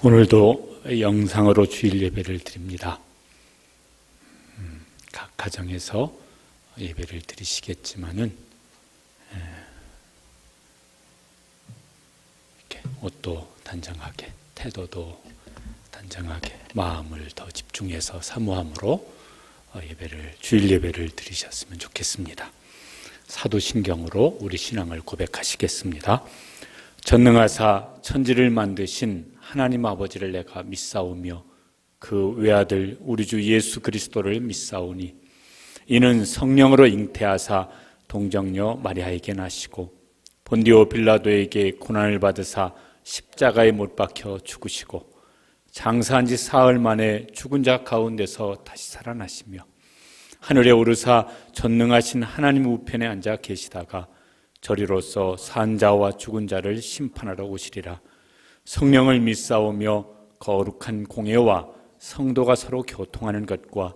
오늘도 영상으로 주일 예배를 드립니다. 각 가정에서 예배를 드리시겠지만은 이렇게 옷도 단정하게, 태도도 단정하게, 마음을 더 집중해서 사모함으로 주일 예배를 드리셨으면 좋겠습니다. 사도신경으로 우리 신앙을 고백하시겠습니다. 전능하사 천지를 만드신 하나님 아버지를 내가 믿사오며 그 외아들 우리 주 예수 그리스도를 믿사오니 이는 성령으로 잉태하사 동정녀 마리아에게 나시고 본디오 빌라도에게 고난을 받으사 십자가에 못 박혀 죽으시고 장사한 지 사흘 만에 죽은 자 가운데서 다시 살아나시며 하늘에 오르사 전능하신 하나님 우편에 앉아 계시다가 저리로서 산 자와 죽은 자를 심판하러 오시리라. 성령을 믿사오며 거룩한 공예와 성도가 서로 교통하는 것과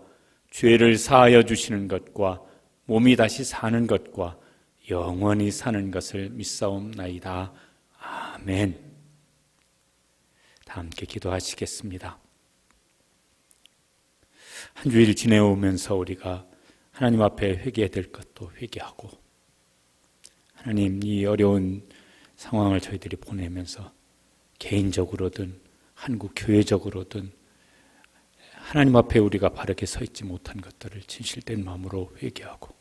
죄를 사하여 주시는 것과 몸이 다시 사는 것과 영원히 사는 것을 믿사옵나이다. 아멘. 다 함께 기도하시겠습니다. 한 주일 지내오면서 우리가 하나님 앞에 회개해야 될 것도 회개하고, 하나님, 이 어려운 상황을 저희들이 보내면서 개인적으로든 한국 교회적으로든 하나님 앞에 우리가 바르게 서 있지 못한 것들을 진실된 마음으로 회개하고,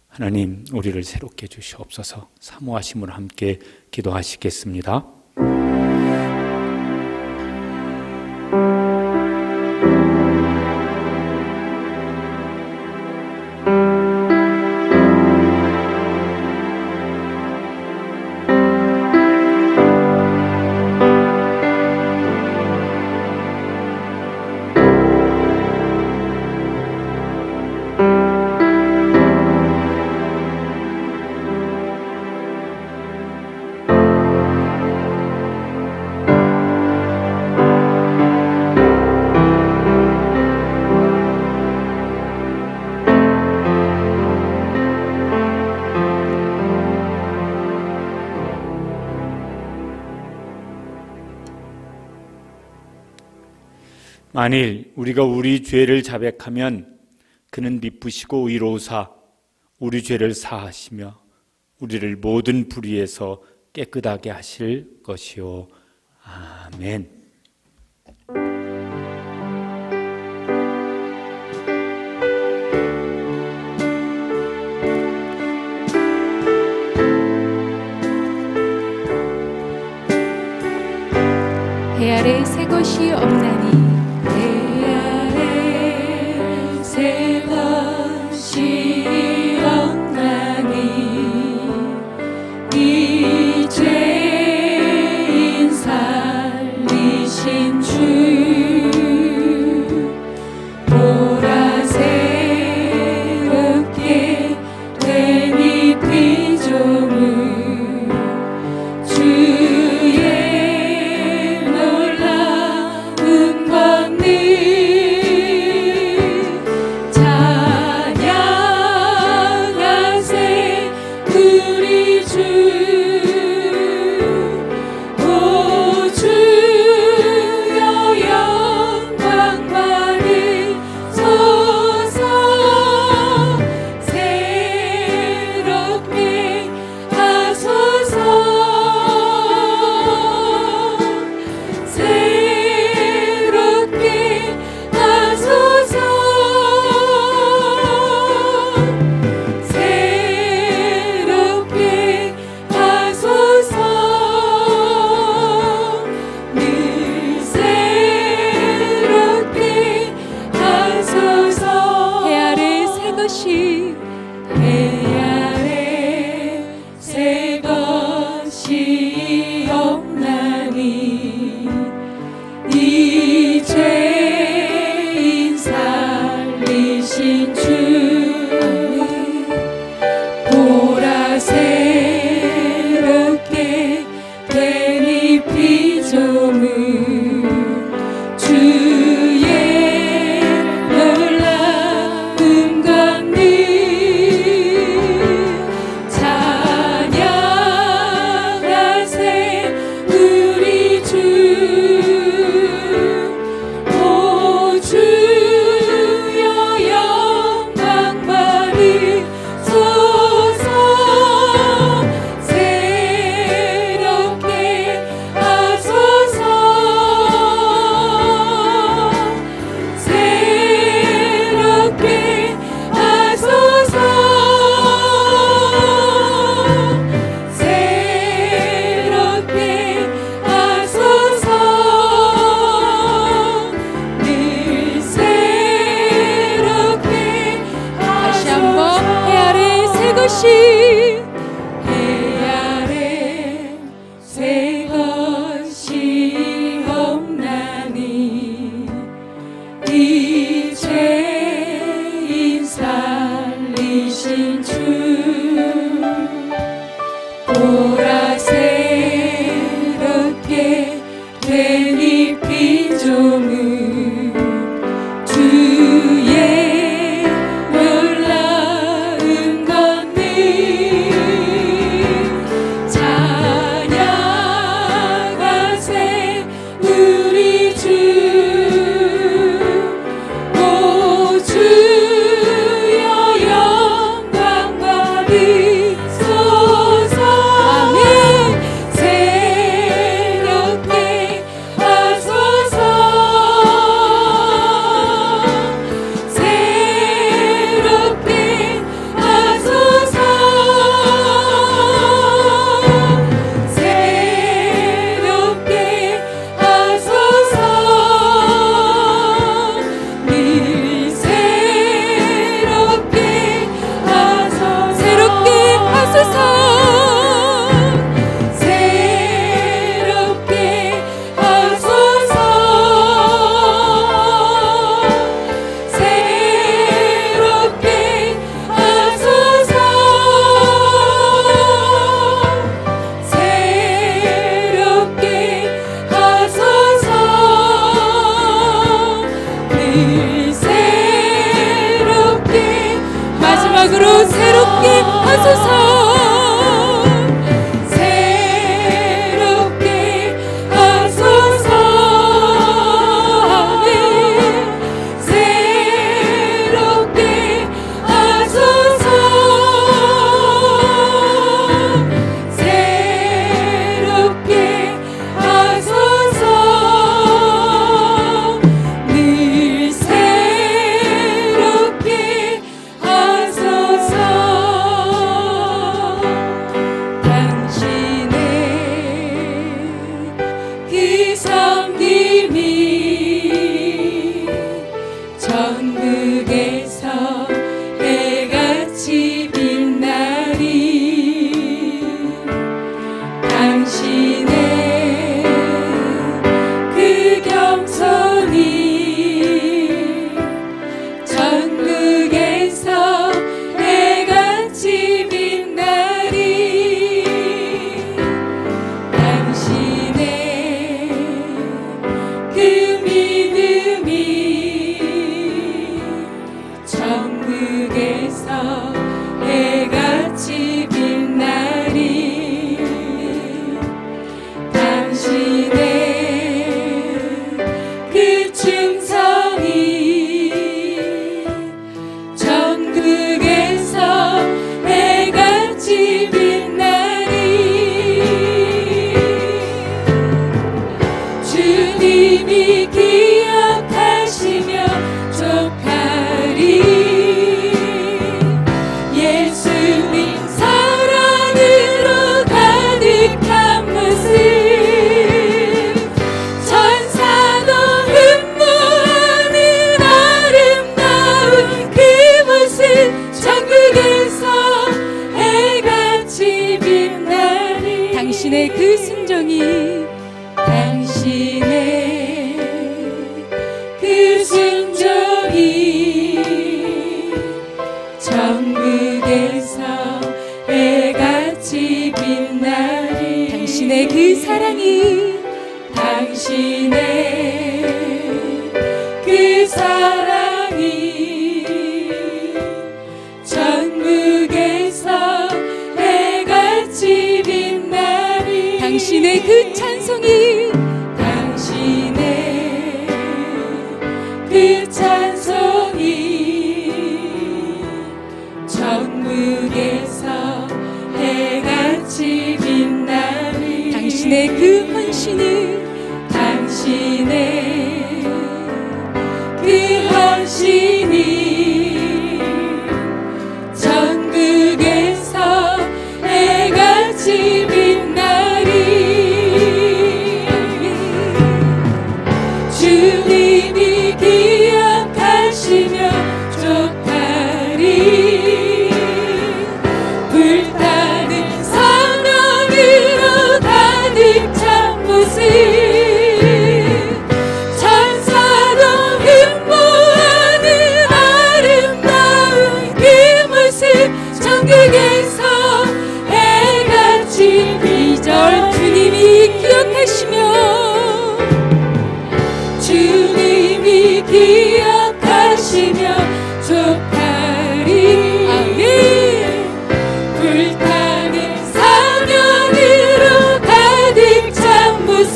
하나님 우리를 새롭게 해주시옵소서. 사모하심으로 함께 기도하시겠습니다. 만일 우리가 우리 죄를 자백하면 그는 미쁘시고 의로우사 우리 죄를 사하시며 우리를 모든 불의에서 깨끗하게 하실 것이요. 아멘. 해 아래 새 것이 없나니 새 것이 없나니 이 죄인 살리신 주 보라 새롭게 된 이 피조물 주의 놀라운 권능 보라새롭게 된 이 피조물 주의 놀라운 권능 찬양하세 우리 주 오 주여 영광 받으소서 아멘 새롭게 하소서 새롭게 하소서 새롭게 하소서 늘 새롭게 하소서 새롭게 하소서 새롭게 하소서 새롭게 하소서 새롭게 하소서 늘 새롭게 마지막으로 새롭게 하소서 새롭게 하소서 아멘 새롭게 하소서 새롭게 하소서 늘 새롭게 하소서 당신의 그 섬김이 전국에서 해같이 빛나리 당신의 그 겸손이 전국에서 해같이 빛나리 당신의 그 믿음이 전국에서 해같이 빛나리 당신의 그 충성이 전국에서 해같이 빛나리 주님이 기억하시며 족하리 예수님 사랑으로 가득한 모습 천사도 흠모하는 아름다운 그 모습 전국에서 해같이 빛나리 당신의 그 순종이 당신의 그 순종이 전국에서 해같이 빛나리 당신의 그 사랑이 당신의 그 사랑이 전국에서 해같이 빛나리 당신의 그 찬송이 당신의 그 찬송이 전국에서 해같이 빛나리 당신의 그 헌신을 당신의 그 헌신이 전국에서 해같이 빛나리 주님이 기억하시며 족하리 불타는 사랑으로 가득 찬 모습 기억하시며 주님이 기억하시며 족하리 아멘. 불타는 사명으로 가득 찬 모습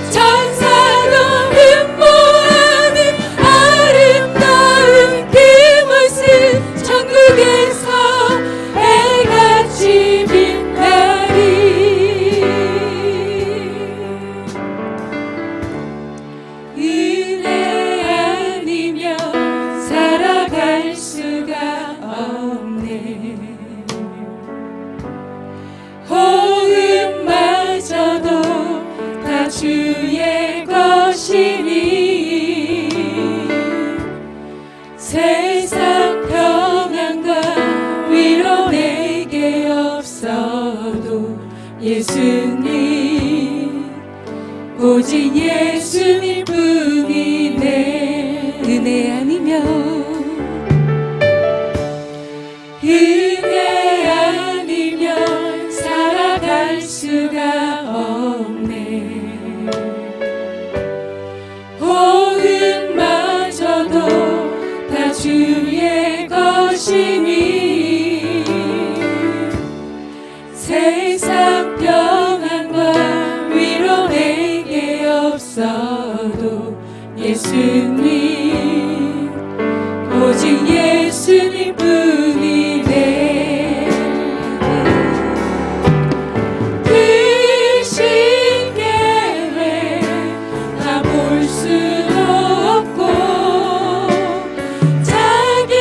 천사도 흠모하는 아름다운 그 모습 천국에서 해같이 빛나리. 은혜 아니면 살아갈 수가 없네. 호흡마저도 다 주의 것이니 세상 평안과 위로 내게 없어도 예수님 오직 예수님 뿐이네. 은혜 아니면 은혜 아니면 살아갈 수가 없네. 호흡마저도 다 주의 것이니 세상 평안과 위로 내게 없어도 예수님 오직 예수님 뿐이네. 그 신계획 다 볼 수도 없고 작은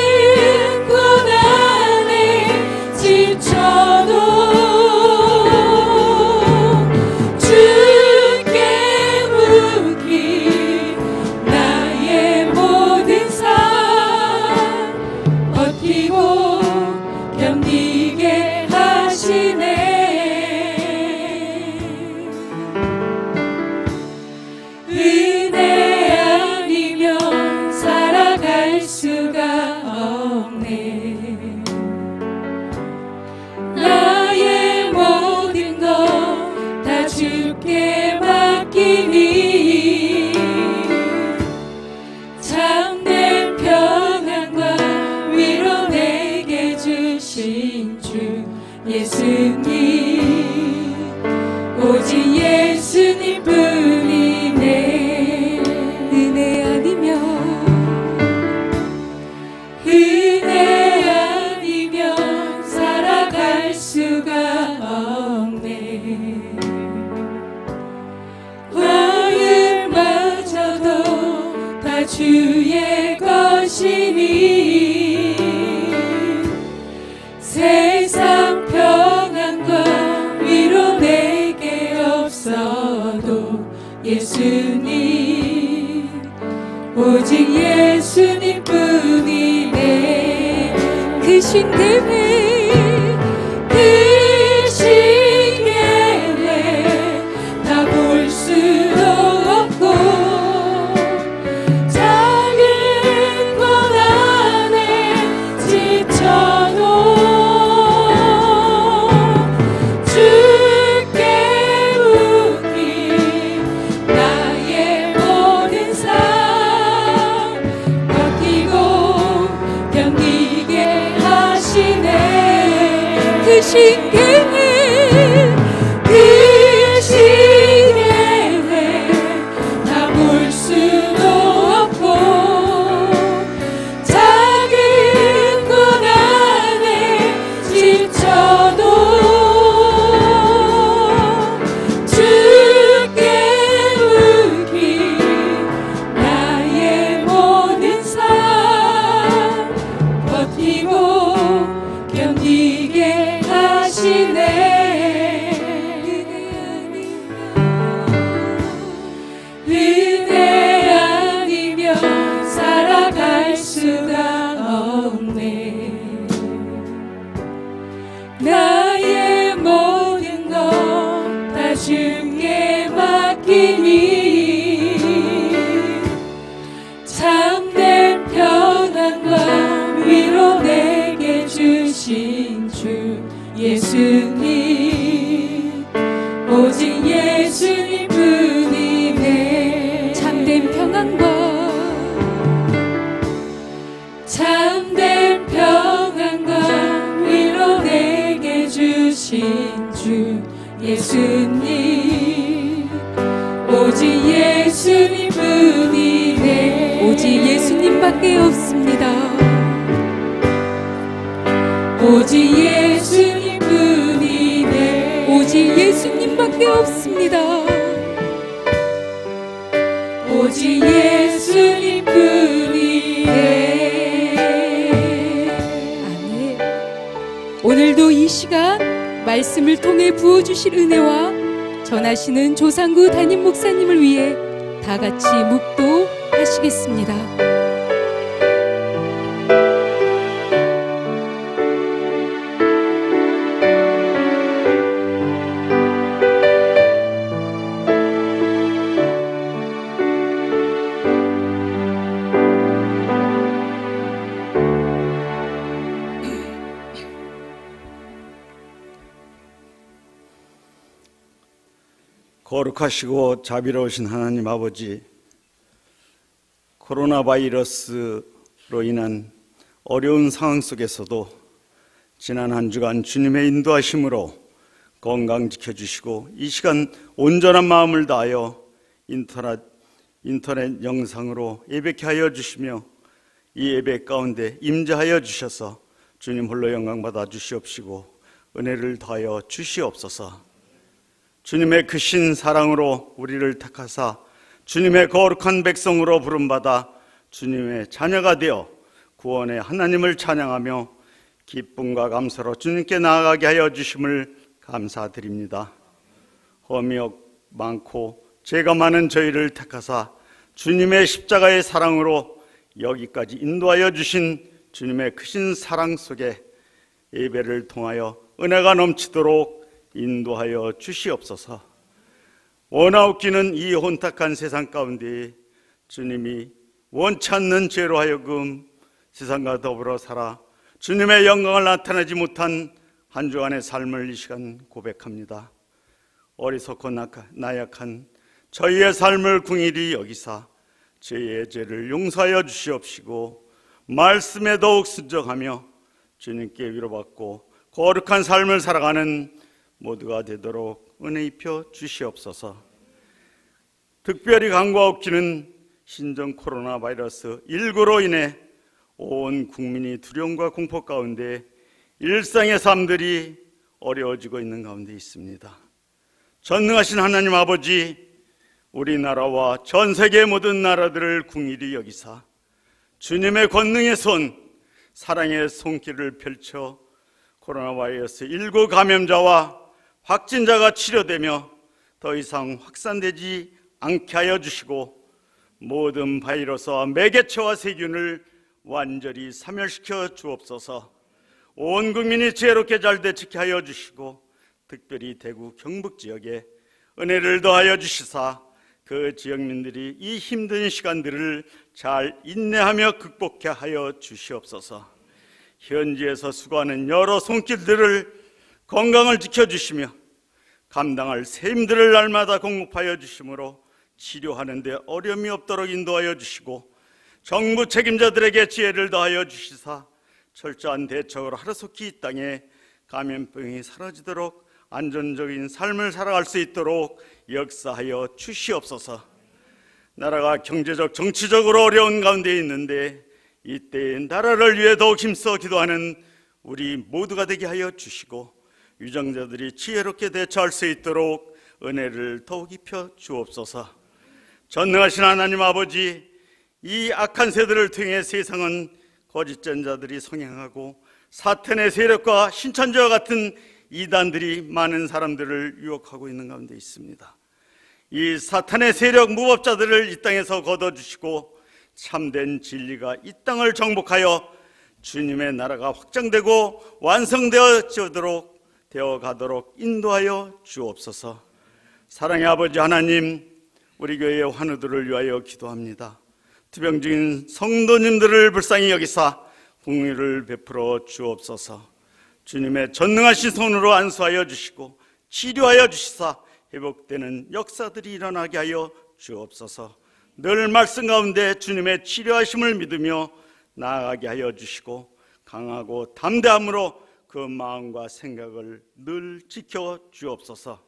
고난에 지쳐도 주께 묻기 나의 모든 삶 버티고 견디게 하시네. 은혜 아니면 살아갈 수가 없네. 나의 모든 것 다 주께 맡기니 참된 평안과 위로 내게 주신 주 예수님 오직 예수님 뿐이네. 은혜 아니면 은혜 아니면 살아갈 수가 없네. 화음마저도 다 주의 것이니 세상 평안과 위로 내게 없어도 예수님 오직 예수님 뿐이네. 그 신계획 그 신계획 다 볼 수도 없고 작은 고난에 지쳐도 주께 묻기 나의 모든 삶 버티고 견디게 하시네. 그 신계획 그 신계획 다 볼 수도 없고 작은 고난에 지쳐도 주께 묻기 나의 모든 삶 버티고 견디게 하시네. 은혜 아니면 살아갈 수가 없네. 나의 모든 것 다 주께 맡기니 참된 평안과 위로 내게 주신 주 예수님 오직 예수님뿐이네. 참된 평안과 참된 평안과 위로 내게 주신 주 예수님, 오직 예수님뿐이네. 오직 예수님밖에 없습니다. 오직 예수님뿐이네. 오직 예수님밖에 없습니다. 오직 예수님뿐이네. 아멘. 오늘도 이 시간 말씀을 통해 부어주실 은혜와 전하시는 조상구 담임 목사님을 위해 다 같이 묵도하시겠습니다. 거룩하시고 자비로우신 하나님 아버지, 코로나 바이러스로 인한 어려운 상황 속에서도 지난 한 주간 주님의 인도하심으로 건강 지켜주시고 이 시간 온전한 마음을 다하여 인터넷 영상으로 예배케 하여 주시며 이 예배 가운데 임재하여 주셔서 주님 홀로 영광 받아 주시옵시고 은혜를 더하여 주시옵소서. 주님의 크신 사랑으로 우리를 택하사 주님의 거룩한 백성으로 부름받아 주님의 자녀가 되어 구원의 하나님을 찬양하며 기쁨과 감사로 주님께 나아가게 하여 주심을 감사드립니다. 험이 많고 죄가 많은 저희를 택하사 주님의 십자가의 사랑으로 여기까지 인도하여 주신 주님의 크신 사랑 속에 예배를 통하여 은혜가 넘치도록 인도하여 주시옵소서. 원하옵기는 이 혼탁한 세상 가운데 주님이 원치 않는 죄로 하여금 세상과 더불어 살아 주님의 영광을 나타내지 못한 한 주간의 삶을 이 시간 고백합니다. 어리석고 나약한 저희의 삶을 긍휼히 여기사 저희의 죄를 용서하여 주시옵시고 말씀에 더욱 순종하며 주님께 위로받고 거룩한 삶을 살아가는 모두가 되도록 은혜 입혀 주시옵소서. 특별히 간과없기는 신종 코로나 바이러스 19로 인해 온 국민이 두려움과 공포 가운데 일상의 삶들이 어려워지고 있는 가운데 있습니다. 전능하신 하나님 아버지, 우리나라와 전 세계 모든 나라들을 긍휼히 여기사 주님의 권능의 손, 사랑의 손길을 펼쳐 코로나 바이러스 19 감염자와 확진자가 치료되며 더 이상 확산되지 않게 하여 주시고 모든 바이러스와 매개체와 세균을 완전히 사멸시켜 주옵소서. 온 국민이 지혜롭게 잘 대처케 하여 주시고 특별히 대구 경북 지역에 은혜를 더하여 주시사 그 지역민들이 이 힘든 시간들을 잘 인내하며 극복케 하여 주시옵소서. 현지에서 수고하는 여러 손길들을 건강을 지켜주시며 감당할 세임들을 날마다 공급하여 주심으로 치료하는 데 어려움이 없도록 인도하여 주시고 정부 책임자들에게 지혜를 더하여 주시사 철저한 대책으로 하루속히 이 땅에 감염병이 사라지도록 안전적인 삶을 살아갈 수 있도록 역사하여 주시옵소서. 나라가 경제적 정치적으로 어려운 가운데 있는데 이때 나라를 위해 더욱 힘써 기도하는 우리 모두가 되게 하여 주시고 유정자들이 지혜롭게 대처할 수 있도록 은혜를 더욱 입혀 주옵소서. 전능하신 하나님 아버지, 이 악한 세대를 통해 세상은 거짓전자들이 성행하고 사탄의 세력과 신천지와 같은 이단들이 많은 사람들을 유혹하고 있는 가운데 있습니다. 이 사탄의 세력 무법자들을 이 땅에서 거둬주시고 참된 진리가 이 땅을 정복하여 주님의 나라가 확장되고 완성되어가도록 인도하여 주옵소서. 사랑의 아버지 하나님, 우리 교회의 환우들을 위하여 기도합니다. 투병 중인 성도님들을 불쌍히 여기사 긍휼을 베풀어 주옵소서. 주님의 전능하신 손으로 안수하여 주시고 치료하여 주시사 회복되는 역사들이 일어나게 하여 주옵소서. 늘 말씀 가운데 주님의 치료하심을 믿으며 나아가게 하여 주시고 강하고 담대함으로 그 마음과 생각을 늘 지켜 주옵소서.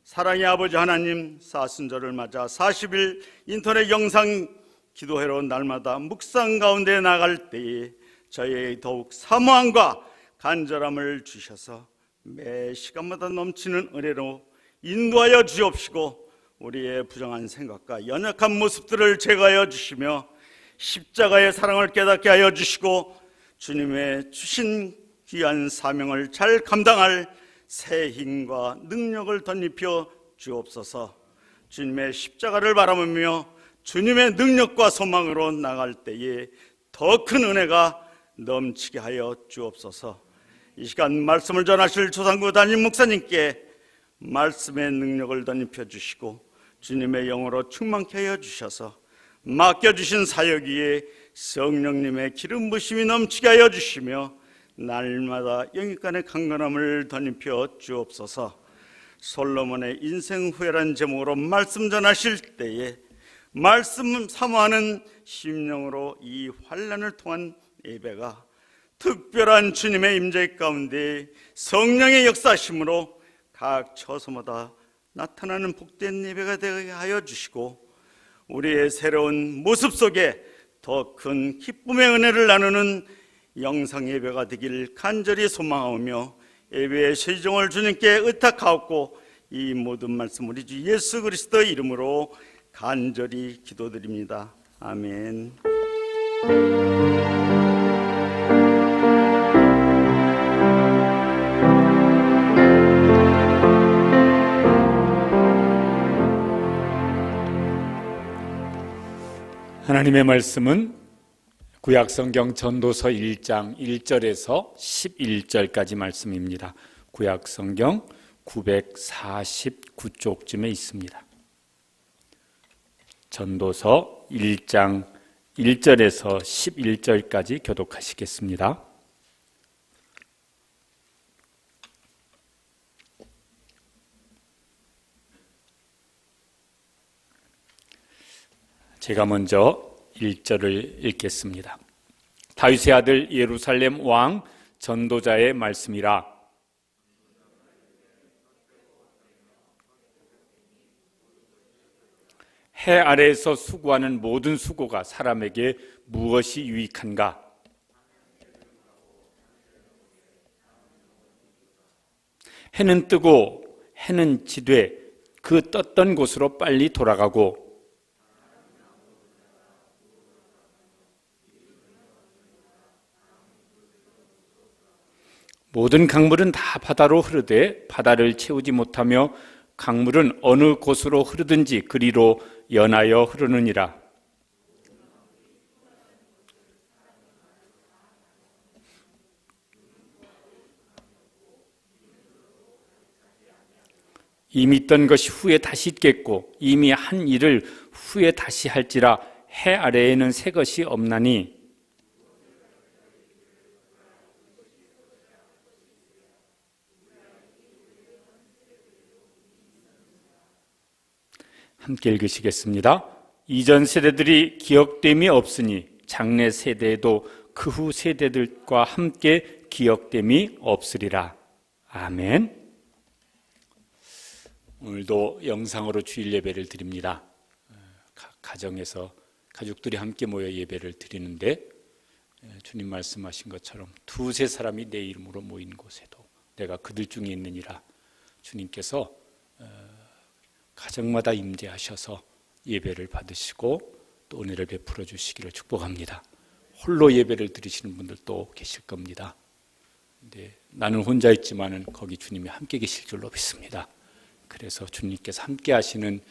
사랑의 아버지 하나님, 사순절을 맞아 40일 인터넷 영상 기도회로 날마다 묵상 가운데 나갈 때에 저희의 더욱 사모함과 간절함을 주셔서 매 시간마다 넘치는 은혜로 인도하여 주옵시고 우리의 부정한 생각과 연약한 모습들을 제거하여 주시며 십자가의 사랑을 깨닫게 하여 주시고 주님의 주신 귀한 사명을 잘 감당할 새 힘과 능력을 덧입혀 주옵소서. 주님의 십자가를 바라보며 주님의 능력과 소망으로 나갈 때에 더 큰 은혜가 넘치게 하여 주옵소서. 이 시간 말씀을 전하실 조상구 담임 목사님께 말씀의 능력을 덧입혀 주시고 주님의 영으로 충만케 하여 주셔서 맡겨주신 사역 위에 성령님의 기름 부심이 넘치게 하여 주시며 날마다 영육간의 강건함을 덧입혀 주옵소서. 솔로몬의 인생 후회란 제목으로 말씀 전하실 때에 말씀 사모하는 심령으로 이 환난을 통한 예배가 특별한 주님의 임재 가운데 성령의 역사심으로 각 처소마다 나타나는 복된 예배가 되게 하여 주시고 우리의 새로운 모습 속에 더 큰 기쁨의 은혜를 나누는 영상 예배가 되길 간절히 소망하며 예배의 시종을 주님께 의탁하옵고 이 모든 말씀 우리 주 예수 그리스도의 이름으로 간절히 기도드립니다. 아멘. 하나님의 말씀은 구약성경 전도서 1장 1절에서 11절까지 말씀입니다. 구약성경 949쪽쯤에 있습니다. 전도서 1장 1절에서 11절까지 교독하시겠습니다. 제가 먼저 1절을 읽겠습니다. 다윗의 아들 예루살렘 왕 전도자의 말씀이라. 해 아래에서 수고하는 모든 수고가 사람에게 무엇이 유익한가? 해는 뜨고 해는 지되 그 떴던 곳으로 빨리 돌아가고 모든 강물은 다 바다로 흐르되 바다를 채우지 못하며 강물은 어느 곳으로 흐르든지 그리로 연하여 흐르느니라. 이미 있던 것이 후에 다시 있겠고 이미 한 일을 후에 다시 할지라. 해 아래에는 새 것이 없나니 함께 읽으시겠습니다. 이전 세대들이 기억됨이 없으니 장래 세대에도 그 후 세대들과 함께 기억됨이 없으리라. 아멘. 오늘도 영상으로 주일 예배를 드립니다. 가정에서 가족들이 함께 모여 예배를 드리는데 주님 말씀하신 것처럼 두세 사람이 내 이름으로 모인 곳에도 내가 그들 중에 있느니라. 주님께서 가정마다 임재하셔서 예배를 받으시고 또 은혜를 베풀어 주시기를 축복합니다. 홀로 예배를 드리시는 분들도 계실 겁니다. 근데 나는 혼자 있지만은 거기 주님이 함께 계실 줄로 믿습니다. 그래서 주님께서 함께 하시는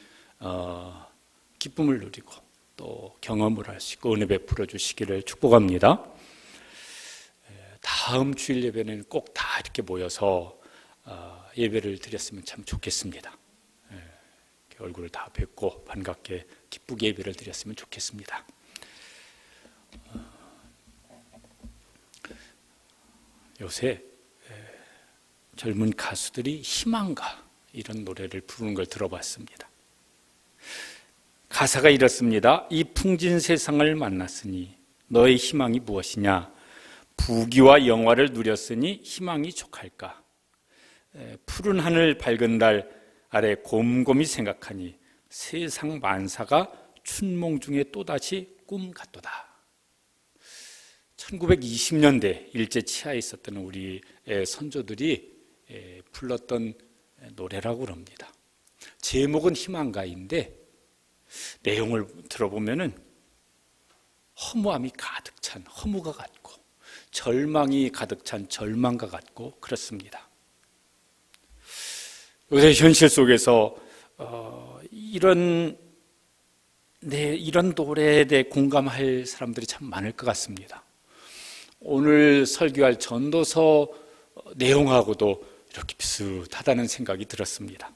기쁨을 누리고 또 경험을 하시고 은혜 베풀어 주시기를 축복합니다. 다음 주일 예배는 꼭 다 이렇게 모여서 예배를 드렸으면 참 좋겠습니다. 얼굴을 다 뵙고 반갑게 기쁘게 예배를 드렸으면 좋겠습니다. 요새 젊은 가수들이 희망가 이런 노래를 부르는 걸 들어봤습니다. 가사가 이렇습니다. 이 풍진 세상을 만났으니 너의 희망이 무엇이냐? 부귀와 영화를 누렸으니 희망이 족할까? 푸른 하늘 밝은 달 아래 곰곰이 생각하니 세상 만사가 춘몽 중에 또다시 꿈 같도다. 1920년대 일제 치하에 있었던 우리 선조들이 불렀던 노래라고 그럽니다. 제목은 희망가인데 내용을 들어보면은 허무함이 가득 찬 허무가 같고 절망이 가득 찬 절망과 같고 그렇습니다. 요새 현실 속에서 이런 노래에 대해 공감할 사람들이 참 많을 것 같습니다. 오늘 설교할 전도서 내용하고도 이렇게 비슷하다는 생각이 들었습니다.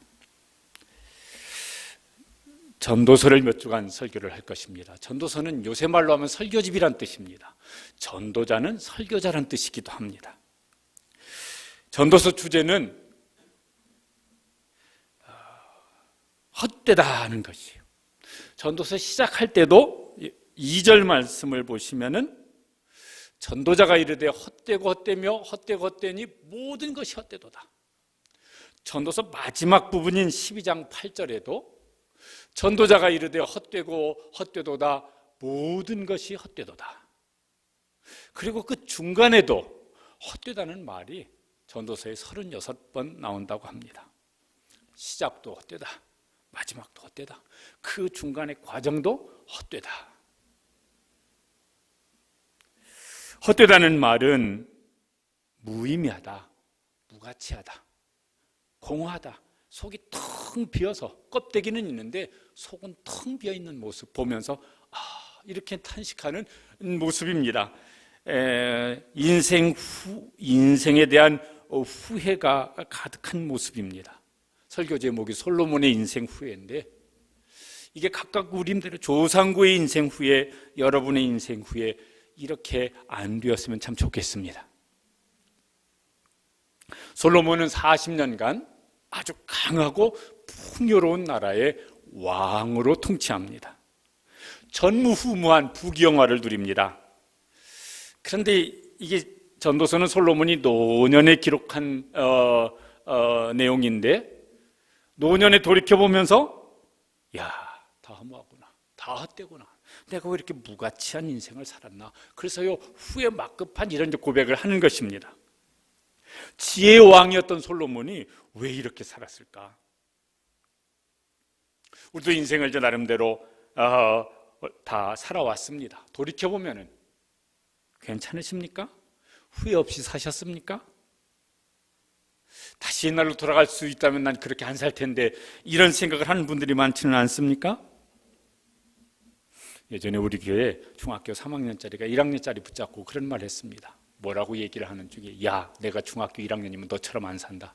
전도서를 몇 주간 설교를 할 것입니다. 전도서는 요새 말로 하면 설교집이란 뜻입니다. 전도자는 설교자란 뜻이기도 합니다. 전도서 주제는 헛되다 하는 것이에요. 전도서 시작할 때도 2절 말씀을 보시면은 전도자가 이르되 헛되고 헛되며 헛되고 헛되니 모든 것이 헛되도다. 전도서 마지막 부분인 12장 8절에도 전도자가 이르되 헛되고 헛되도다 모든 것이 헛되도다. 그리고 그 중간에도 헛되다는 말이 전도서에 36번 나온다고 합니다. 시작도 헛되다, 마지막도 헛되다, 그 중간의 과정도 헛되다. 헛되다는 말은 무의미하다, 무가치하다, 공허하다, 속이 텅 비어서 껍데기는 있는데 속은 텅 비어있는 모습 보면서 이렇게 탄식하는 모습입니다. 인생에 대한 후회가 가득한 모습입니다. 설교 제목이 솔로몬의 인생 후회인데 이게 각각 우리들의 조상구의 인생 후회, 여러분의 인생 후회 이렇게 안 되었으면 참 좋겠습니다. 솔로몬은 40년간 아주 강하고 풍요로운 나라의 왕으로 통치합니다. 전무후무한 부귀영화를 누립니다. 그런데 이게 전도서는 솔로몬이 노년에 기록한 내용인데 노년에 돌이켜보면서 다 허무하구나, 다 헛되구나, 내가 왜 이렇게 무가치한 인생을 살았나, 그래서요 후회 막급한 이런 고백을 하는 것입니다. 지혜의 왕이었던 솔로몬이 왜 이렇게 살았을까? 우리도 인생을 나름대로 다 살아왔습니다. 돌이켜보면 괜찮으십니까? 후회 없이 사셨습니까? 다시 옛날로 돌아갈 수 있다면 난 그렇게 안 살 텐데 이런 생각을 하는 분들이 많지는 않습니까? 예전에 우리 교회 중학교 3학년짜리가 1학년짜리 붙잡고 그런 말 했습니다. 뭐라고 얘기를 하는 중에 내가 중학교 1학년이면 너처럼 안 산다.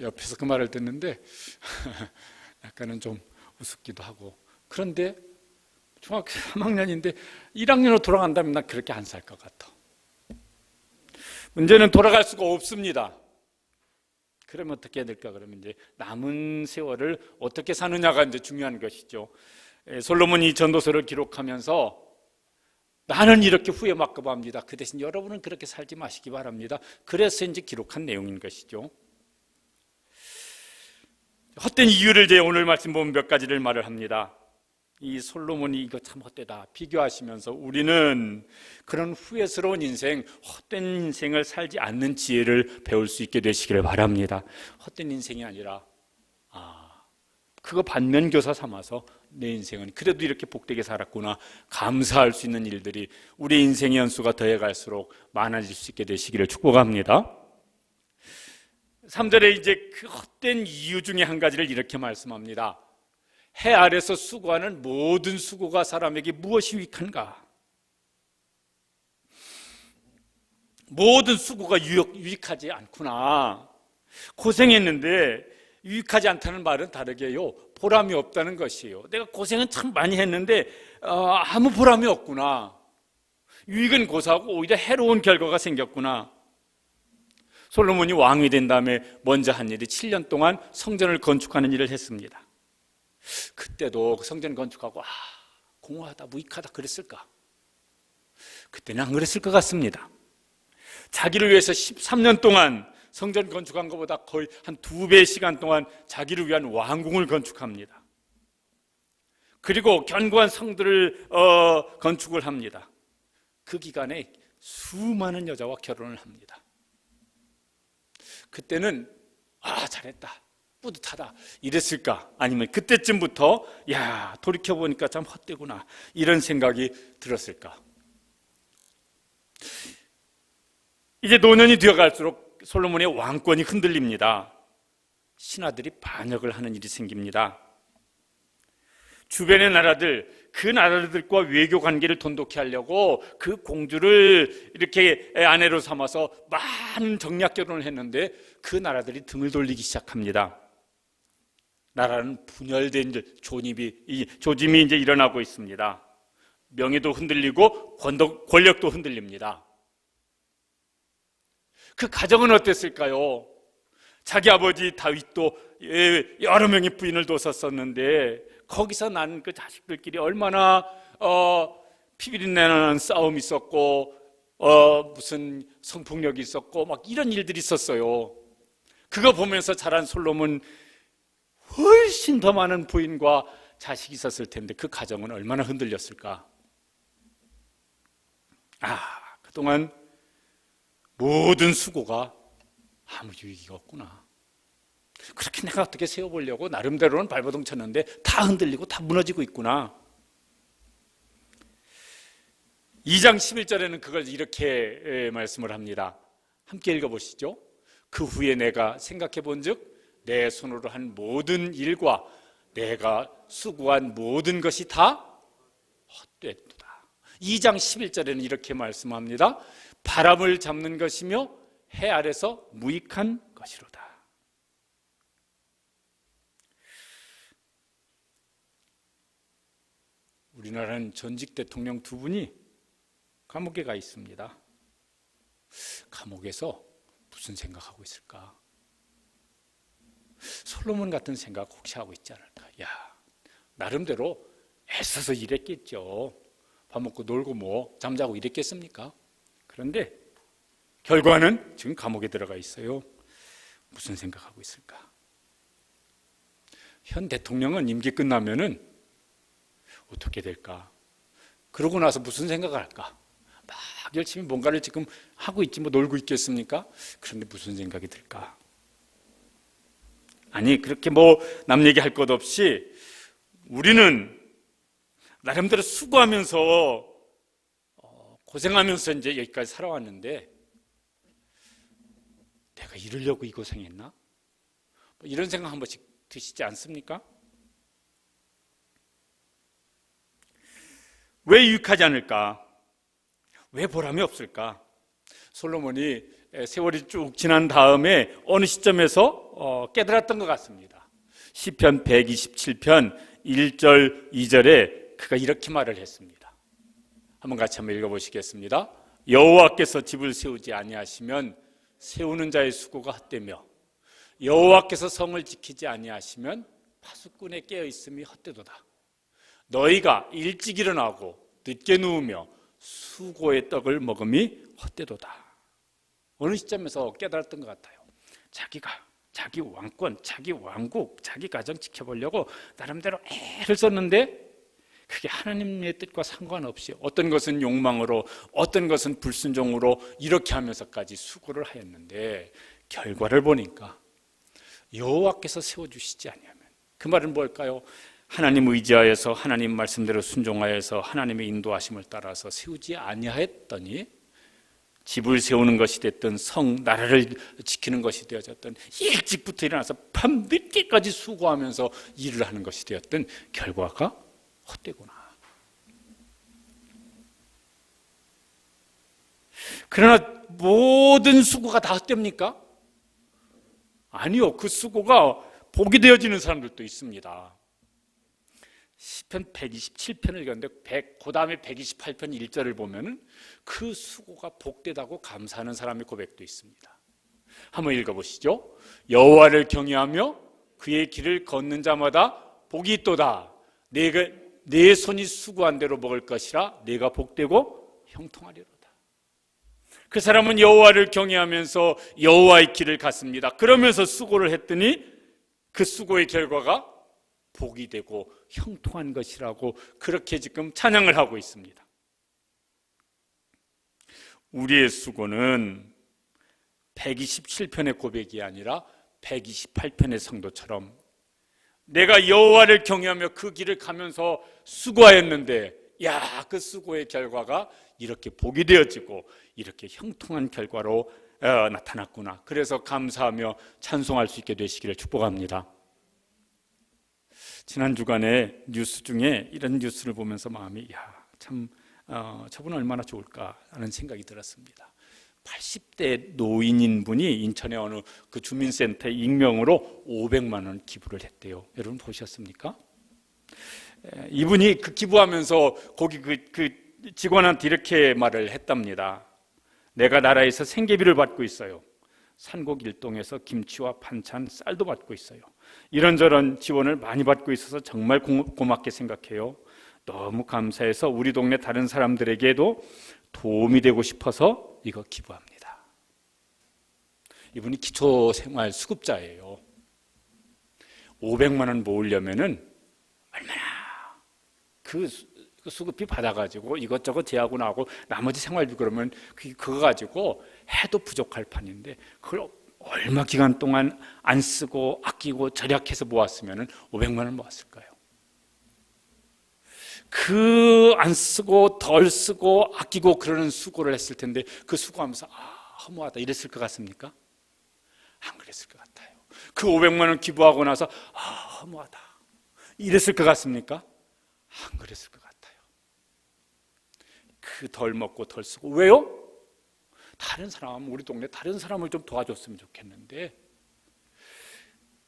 옆에서 그 말을 듣는데 약간은 좀 우습기도 하고, 그런데 중학교 3학년인데 1학년으로 돌아간다면 난 그렇게 안 살 것 같아. 문제는 돌아갈 수가 없습니다. 그러면 어떻게 해야 될까? 그러면 이제 남은 세월을 어떻게 사느냐가 이제 중요한 것이죠. 솔로몬이 전도서를 기록하면서 나는 이렇게 후회 막급합니다. 그 대신 여러분은 그렇게 살지 마시기 바랍니다. 그래서 이제 기록한 내용인 것이죠. 헛된 이유를 이제 오늘 말씀 보면 몇 가지를 말을 합니다. 이 솔로몬이 이거 참 헛되다 비교하시면서 우리는 그런 후회스러운 인생, 헛된 인생을 살지 않는 지혜를 배울 수 있게 되시기를 바랍니다. 헛된 인생이 아니라 그거 반면교사 삼아서 내 인생은 그래도 이렇게 복되게 살았구나, 감사할 수 있는 일들이 우리 인생의 연수가 더해갈수록 많아질 수 있게 되시기를 축복합니다. 3절에 이제 그 헛된 이유 중에 한 가지를 이렇게 말씀합니다. 해 아래서 수고하는 모든 수고가 사람에게 무엇이 유익한가? 모든 수고가 유익하지 않구나. 고생했는데 유익하지 않다는 말은 다르게요, 보람이 없다는 것이에요. 내가 고생은 참 많이 했는데 아무 보람이 없구나. 유익은 고사하고 오히려 해로운 결과가 생겼구나. 솔로몬이 왕이 된 다음에 먼저 한 일이 7년 동안 성전을 건축하는 일을 했습니다. 그때도 성전 건축하고 공허하다, 무익하다 그랬을까? 그때는 안 그랬을 것 같습니다. 자기를 위해서 13년 동안 성전 건축한 것보다 거의 한 2배 시간 동안 자기를 위한 왕궁을 건축합니다. 그리고 견고한 성들을 건축을 합니다. 그 기간에 수많은 여자와 결혼을 합니다. 그때는 잘했다, 뿌듯하다 이랬을까? 아니면 그때쯤부터 돌이켜보니까 참 헛되구나 이런 생각이 들었을까? 이제 노년이 되어갈수록 솔로몬의 왕권이 흔들립니다. 신하들이 반역을 하는 일이 생깁니다. 주변의 나라들, 그 나라들과 외교 관계를 돈독히 하려고 그 공주를 이렇게 아내로 삼아서 많은 정략 결혼을 했는데 그 나라들이 등을 돌리기 시작합니다. 나라는 분열된 조짐이 이제 일어나고 있습니다. 명예도 흔들리고 권력도 흔들립니다. 그 가정은 어땠을까요? 자기 아버지 다윗도 여러 명의 부인을 뒀었는데 거기서 난 그 자식들끼리 얼마나 피비린내나는 싸움이 있었고 무슨 성폭력이 있었고 막 이런 일들이 있었어요. 그거 보면서 자란 솔로몬 훨씬 더 많은 부인과 자식이 있었을 텐데 그 가정은 얼마나 흔들렸을까? 그동안 모든 수고가 아무 유익이 없구나. 그렇게 내가 어떻게 세워보려고 나름대로는 발버둥 쳤는데 다 흔들리고 다 무너지고 있구나. 2장 11절에는 그걸 이렇게 말씀을 합니다. 함께 읽어보시죠. 그 후에 내가 생각해 본즉 내 손으로 한 모든 일과 내가 수고한 모든 것이 다 헛되도다. 2장 11절에는 이렇게 말씀합니다. 바람을 잡는 것이며 해 아래서 무익한 것이로다. 우리나라는 전직 대통령 2분이 감옥에 가 있습니다. 감옥에서 무슨 생각하고 있을까? 솔로몬 같은 생각 혹시 하고 있지 않을까? 나름대로 애써서 일했겠죠. 밥 먹고 놀고 잠자고 이랬겠습니까? 그런데 결과는 지금 감옥에 들어가 있어요. 무슨 생각하고 있을까? 현 대통령은 임기 끝나면은 어떻게 될까? 그러고 나서 무슨 생각을 할까? 막 열심히 뭔가를 지금 하고 있지 놀고 있겠습니까? 그런데 무슨 생각이 들까? 아니 그렇게 남 얘기할 것 없이 우리는 나름대로 수고하면서 고생하면서 이제 여기까지 살아왔는데 내가 이러려고 이 고생했나? 이런 생각 한 번씩 드시지 않습니까? 왜 유익하지 않을까? 왜 보람이 없을까? 솔로몬이 세월이 쭉 지난 다음에 어느 시점에서 깨달았던 것 같습니다. 시편 127편 1절 2절에 그가 이렇게 말을 했습니다. 한번 같이 한번 읽어보시겠습니다. 여호와께서 집을 세우지 아니하시면 세우는 자의 수고가 헛되며 여호와께서 성을 지키지 아니하시면 파수꾼의 깨어있음이 헛되도다. 너희가 일찍 일어나고 늦게 누우며 수고의 떡을 먹음이 헛되도다. 어느 시점에서 깨달았던 것 같아요. 자기가 자기 왕권, 자기 왕국, 자기 가정 지켜보려고 나름대로 애를 썼는데 그게 하나님의 뜻과 상관없이 어떤 것은 욕망으로 어떤 것은 불순종으로 이렇게 하면서까지 수고를 하였는데 결과를 보니까 여호와께서 세워주시지 아니하면 그 말은 뭘까요? 하나님 의지하여서 하나님 말씀대로 순종하여서 하나님의 인도하심을 따라서 세우지 아니하였더니 집을 세우는 것이 됐든 나라를 지키는 것이 되어졌든 일찍부터 일어나서 밤늦게까지 수고하면서 일을 하는 것이 되었든 결과가 헛되구나. 그러나 모든 수고가 다 헛됩니까? 아니요. 그 수고가 복이 되어지는 사람들도 있습니다. 시편 127편을 읽었는데 그 다음에 128편 1절을 보면은 그 수고가 복되다고 감사하는 사람의 고백도 있습니다. 한번 읽어보시죠. 여호와를 경외하며 그의 길을 걷는 자마다 복이 있도다. 내 손이 수고한 대로 먹을 것이라 내가 복되고 형통하리로다. 그 사람은 여호와를 경외하면서 여호와의 길을 갔습니다. 그러면서 수고를 했더니 그 수고의 결과가 복이 되고 형통한 것이라고 그렇게 지금 찬양을 하고 있습니다. 우리의 수고는 127편의 고백이 아니라 128편의 성도처럼 내가 여호와를 경외하며 그 길을 가면서 수고하였는데 그 수고의 결과가 이렇게 복이 되어지고 이렇게 형통한 결과로 나타났구나. 그래서 감사하며 찬송할 수 있게 되시기를 축복합니다. 지난 주간에 뉴스 중에 이런 뉴스를 보면서 마음이 참 저분 얼마나 좋을까 하는 생각이 들었습니다. 80대 노인인 분이 인천의 어느 그 주민센터에 익명으로 500만 원 기부를 했대요. 여러분 보셨습니까? 이분이 그 기부하면서 거기 그 직원한테 이렇게 말을 했답니다. 내가 나라에서 생계비를 받고 있어요. 산곡 일동에서 김치와 반찬, 쌀도 받고 있어요. 이런저런 지원을 많이 받고 있어서 정말 고맙게 생각해요. 너무 감사해서 우리 동네 다른 사람들에게도 도움이 되고 싶어서 이거 기부합니다. 이분이 기초생활 수급자예요. 500만 원 모으려면은 얼마나 그 수급비 받아가지고 이것저것 제하고 나하고 나머지 생활비 그러면 그거 가지고 해도 부족할 판인데 그걸 얼마 기간 동안 안 쓰고 아끼고 절약해서 모았으면은 500만 원 모았을까요? 그 안 쓰고 덜 쓰고 아끼고 그러는 수고를 했을 텐데 그 수고하면서 허무하다 이랬을 것 같습니까? 안 그랬을 것 같아요. 그 500만 원 기부하고 나서 허무하다 이랬을 것 같습니까? 안 그랬을 것 같아요. 그 덜 먹고 덜 쓰고 왜요? 다른 사람, 우리 동네 다른 사람을 좀 도와줬으면 좋겠는데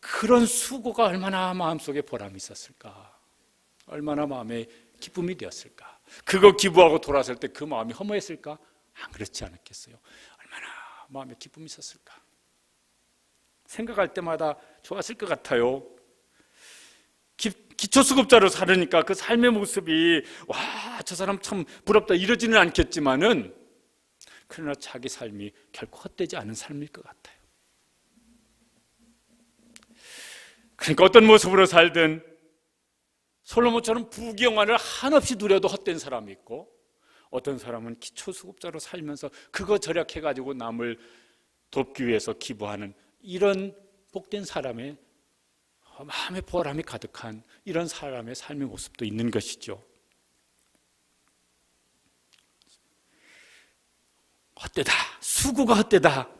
그런 수고가 얼마나 마음속에 보람이 있었을까? 얼마나 마음에 기쁨이 되었을까? 그거 기부하고 돌아설 때 그 마음이 허무했을까? 안 그렇지 않았겠어요? 얼마나 마음에 기쁨이 있었을까? 생각할 때마다 좋았을 것 같아요. 기초수급자로 살으니까 그 삶의 모습이 저 사람 참 부럽다 이러지는 않겠지만은 그러나 자기 삶이 결코 헛되지 않은 삶일 것 같아요. 그러니까 어떤 모습으로 살든 솔로몬처럼 부귀영화를 한없이 누려도 헛된 사람이 있고 어떤 사람은 기초수급자로 살면서 그거 절약해가지고 남을 돕기 위해서 기부하는 이런 복된 사람의 마음의 보람이 가득한 이런 사람의 삶의 모습도 있는 것이죠. 헛되다, 수고가 헛되다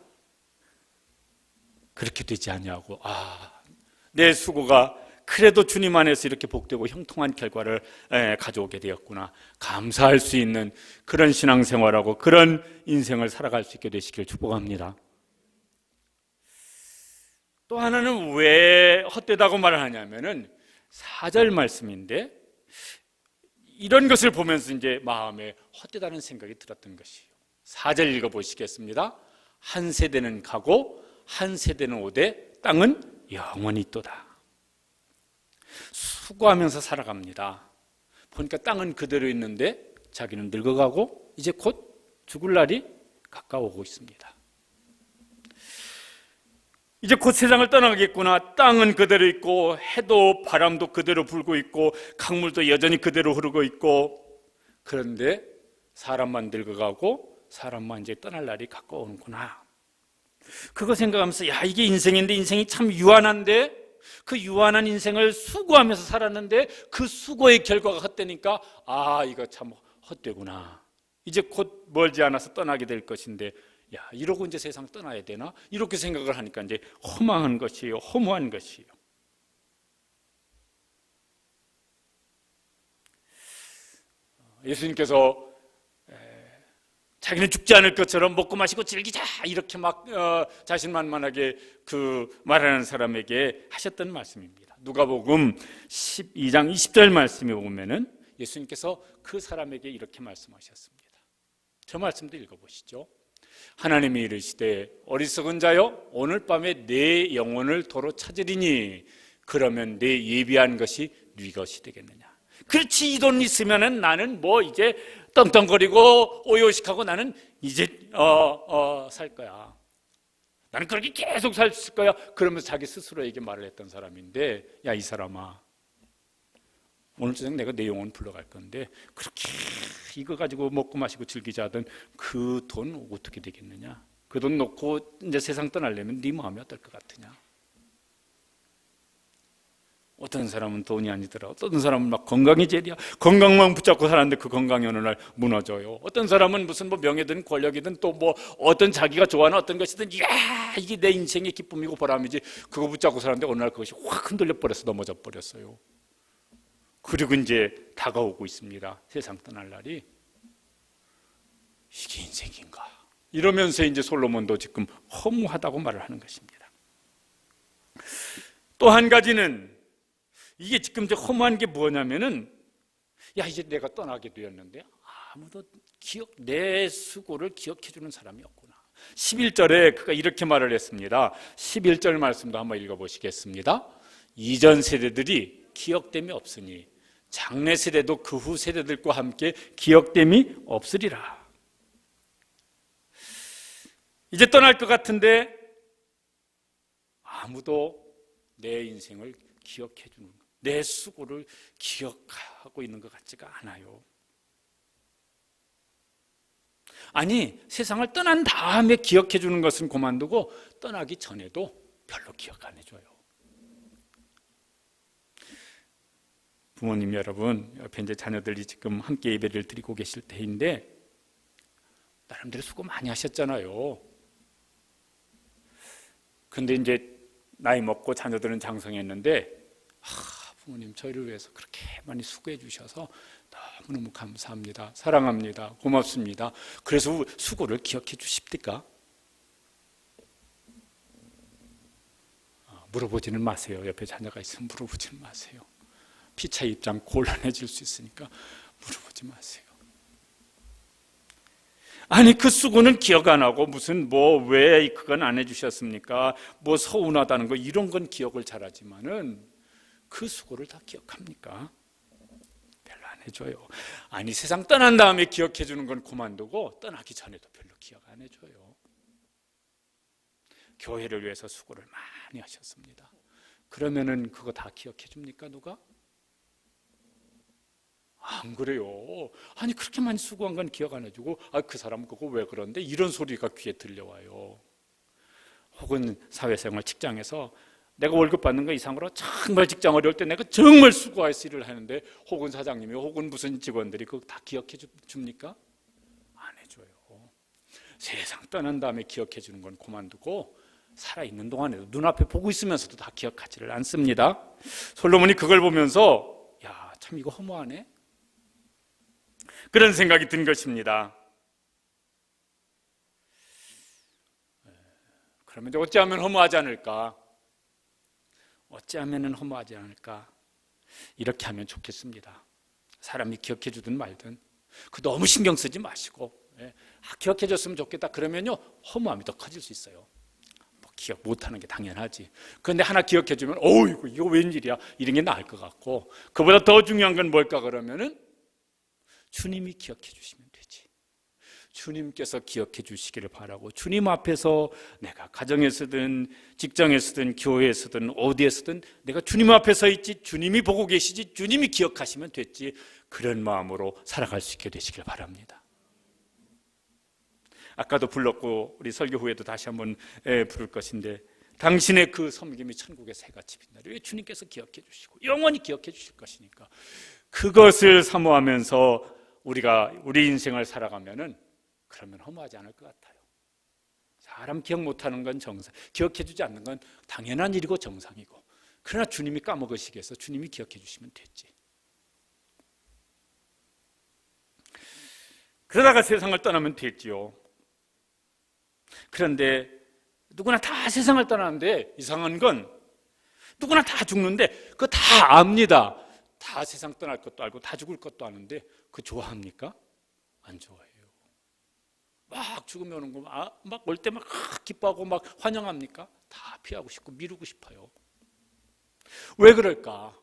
그렇게 되지 아니하고 내 수고가 그래도 주님 안에서 이렇게 복되고 형통한 결과를 가져오게 되었구나 감사할 수 있는 그런 신앙생활하고 그런 인생을 살아갈 수 있게 되시길 축복합니다. 또 하나는 왜 헛되다고 말을 하냐면은 4절 말씀인데 이런 것을 보면서 이제 마음에 헛되다는 생각이 들었던 것이에요. 4절 읽어보시겠습니다. 한 세대는 가고 한 세대는 오되 땅은 영원히 있도다. 수고하면서 살아갑니다. 보니까 땅은 그대로 있는데 자기는 늙어가고 이제 곧 죽을 날이 가까워오고 있습니다. 이제 곧 세상을 떠나겠구나. 땅은 그대로 있고 해도 바람도 그대로 불고 있고 강물도 여전히 그대로 흐르고 있고 그런데 사람만 늙어가고 사람만 이제 떠날 날이 가까우는구나. 그거 생각하면서 이게 인생인데 인생이 참 유한한데 그 유한한 인생을 수고하면서 살았는데 그 수고의 결과가 헛되니까 이거 참 헛되구나. 이제 곧 멀지 않아서 떠나게 될 것인데 이러고 이제 세상 떠나야 되나? 이렇게 생각을 하니까 이제 허망한 것이에요. 허무한 것이에요. 예수님께서 자기는 죽지 않을 것처럼 먹고 마시고 즐기자 이렇게 막 자신만만하게 그 말하는 사람에게 하셨던 말씀입니다. 누가복음 12장 20절 말씀에 보면은 예수님께서 그 사람에게 이렇게 말씀하셨습니다. 저 말씀도 읽어보시죠. 하나님이 이르시되 어리석은 자여 오늘 밤에 내 영혼을 도로 찾으리니 그러면 내 예비한 것이 네 것이 되겠느냐. 그렇지, 이 돈 있으면은 나는 뭐 이제 떵떵거리고 오요식하고 나는 이제 살 거야. 나는 그렇게 계속 살 거야. 그러면서 자기 스스로에게 말을 했던 사람인데, 야, 이 사람아, 오늘 저녁 내가 내 영혼 불러갈 건데 그렇게 이거 가지고 먹고 마시고 즐기자 하던 그 돈 어떻게 되겠느냐. 그 돈 놓고 이제 세상 떠나려면 네 마음이 어떨 것 같으냐. 어떤 사람은 돈이 아니더라. 어떤 사람은 막 건강이 제일이야. 건강만 붙잡고 살았는데 그 건강이 어느 날 무너져요. 어떤 사람은 무슨 뭐 명예든 권력이든 또 뭐 어떤 자기가 좋아하는 어떤 것이든, 이야, 이게 내 인생의 기쁨이고 보람이지, 그거 붙잡고 살았는데 어느 날 그것이 확 흔들려 버려서 넘어져 버렸어요. 그리고 이제 다가오고 있습니다. 세상 떠날 날이. 이게 인생인가? 이러면서 이제 솔로몬도 지금 허무하다고 말을 하는 것입니다. 또 한 가지는, 이게 지금 이제 허무한 게 뭐냐면은, 야, 이제 내가 떠나게 되었는데 아무도 내 수고를 기억해 주는 사람이 없구나. 11절에 그가 이렇게 말을 했습니다. 11절 말씀도 한번 읽어보시겠습니다. 이전 세대들이 기억됨이 없으니 장래 세대도 그 후 세대들과 함께 기억됨이 없으리라. 이제 떠날 것 같은데 아무도 내 인생을 기억해 주는, 내 수고를 기억하고 있는 것 같지가 않아요. 아니, 세상을 떠난 다음에 기억해 주는 것은 그만두고 떠나기 전에도 별로 기억 안 해줘요. 부모님 여러분, 옆에 이제 자녀들이 지금 함께 예배를 드리고 계실 때인데 나름대로 수고 많이 하셨잖아요. 근데 이제 나이 먹고 자녀들은 장성했는데, 부모님 저희를 위해서 그렇게 많이 수고해 주셔서 너무너무 감사합니다. 사랑합니다. 고맙습니다. 그래서 수고를 기억해 주십니까? 물어보지는 마세요. 옆에 자녀가 있으면 물어보지는 마세요. 피차 입장 곤란해질 수 있으니까 물어보지 마세요. 아니, 그 수고는 기억 안 하고 무슨 왜 그건 안 해주셨습니까? 뭐 서운하다는 거 이런 건 기억을 잘하지만은 그 수고를 다 기억합니까? 별로 안 해줘요. 아니, 세상 떠난 다음에 기억해 주는 건 그만두고 떠나기 전에도 별로 기억 안 해줘요. 교회를 위해서 수고를 많이 하셨습니다. 그러면은 그거 다 기억해 줍니까, 누가? 안 그래요. 아니, 그렇게 많이 수고한 건 기억 안 해주고, 그 사람 그거 왜 그런데, 이런 소리가 귀에 들려와요. 혹은 사회생활 직장에서 내가 월급 받는 거 이상으로 정말 직장 어려울 때 내가 정말 수고해서 일을 하는데, 혹은 사장님이 혹은 무슨 직원들이 그거 다 기억해 줍니까? 안 해줘요. 세상 떠난 다음에 기억해 주는 건 그만두고 살아있는 동안에도 눈앞에 보고 있으면서도 다 기억하지를 않습니다. 솔로몬이 그걸 보면서, 야, 참 이거 허무하네, 그런 생각이 든 것입니다. 그러면 어찌하면 허무하지 않을까? 어찌하면 허무하지 않을까? 이렇게 하면 좋겠습니다. 사람이 기억해 주든 말든 그 너무 신경 쓰지 마시고, 기억해 줬으면 좋겠다 그러면요 허무함이 더 커질 수 있어요. 기억 못하는 게 당연하지. 그런데 하나 기억해 주면 이거 웬일이야, 이런 게 나을 것 같고, 그보다 더 중요한 건 뭘까 그러면은 주님이 기억해 주시면 되지. 주님께서 기억해 주시기를 바라고, 주님 앞에서 내가 가정에서든 직장에서든 교회에서든 어디에서든 내가 주님 앞에 서 있지, 주님이 보고 계시지, 주님이 기억하시면 됐지, 그런 마음으로 살아갈 수 있게 되시길 바랍니다. 아까도 불렀고 우리 설교 후에도 다시 한번 부를 것인데, 당신의 그 섬김이 천국의 새같이 빛나리. 왜? 주님께서 기억해 주시고 영원히 기억해 주실 것이니까. 그것을 사모하면서 우리가 우리 인생을 살아가면은 그러면 허무하지 않을 것 같아요. 사람 기억 못하는 건 정상, 기억해 주지 않는 건 당연한 일이고 정상이고, 그러나 주님이 까먹으시겠어? 주님이 기억해 주시면 됐지. 그러다가 세상을 떠나면 됐지요. 그런데 누구나 다 세상을 떠나는데, 이상한 건 누구나 다 죽는데 그거 다 압니다. 다 세상 떠날 것도 알고 다 죽을 것도 아는데 그거 좋아합니까? 안 좋아해요. 막 죽음이 오는 거 막 올 때 막 기뻐하고 막 환영합니까? 다 피하고 싶고 미루고 싶어요. 왜 그럴까?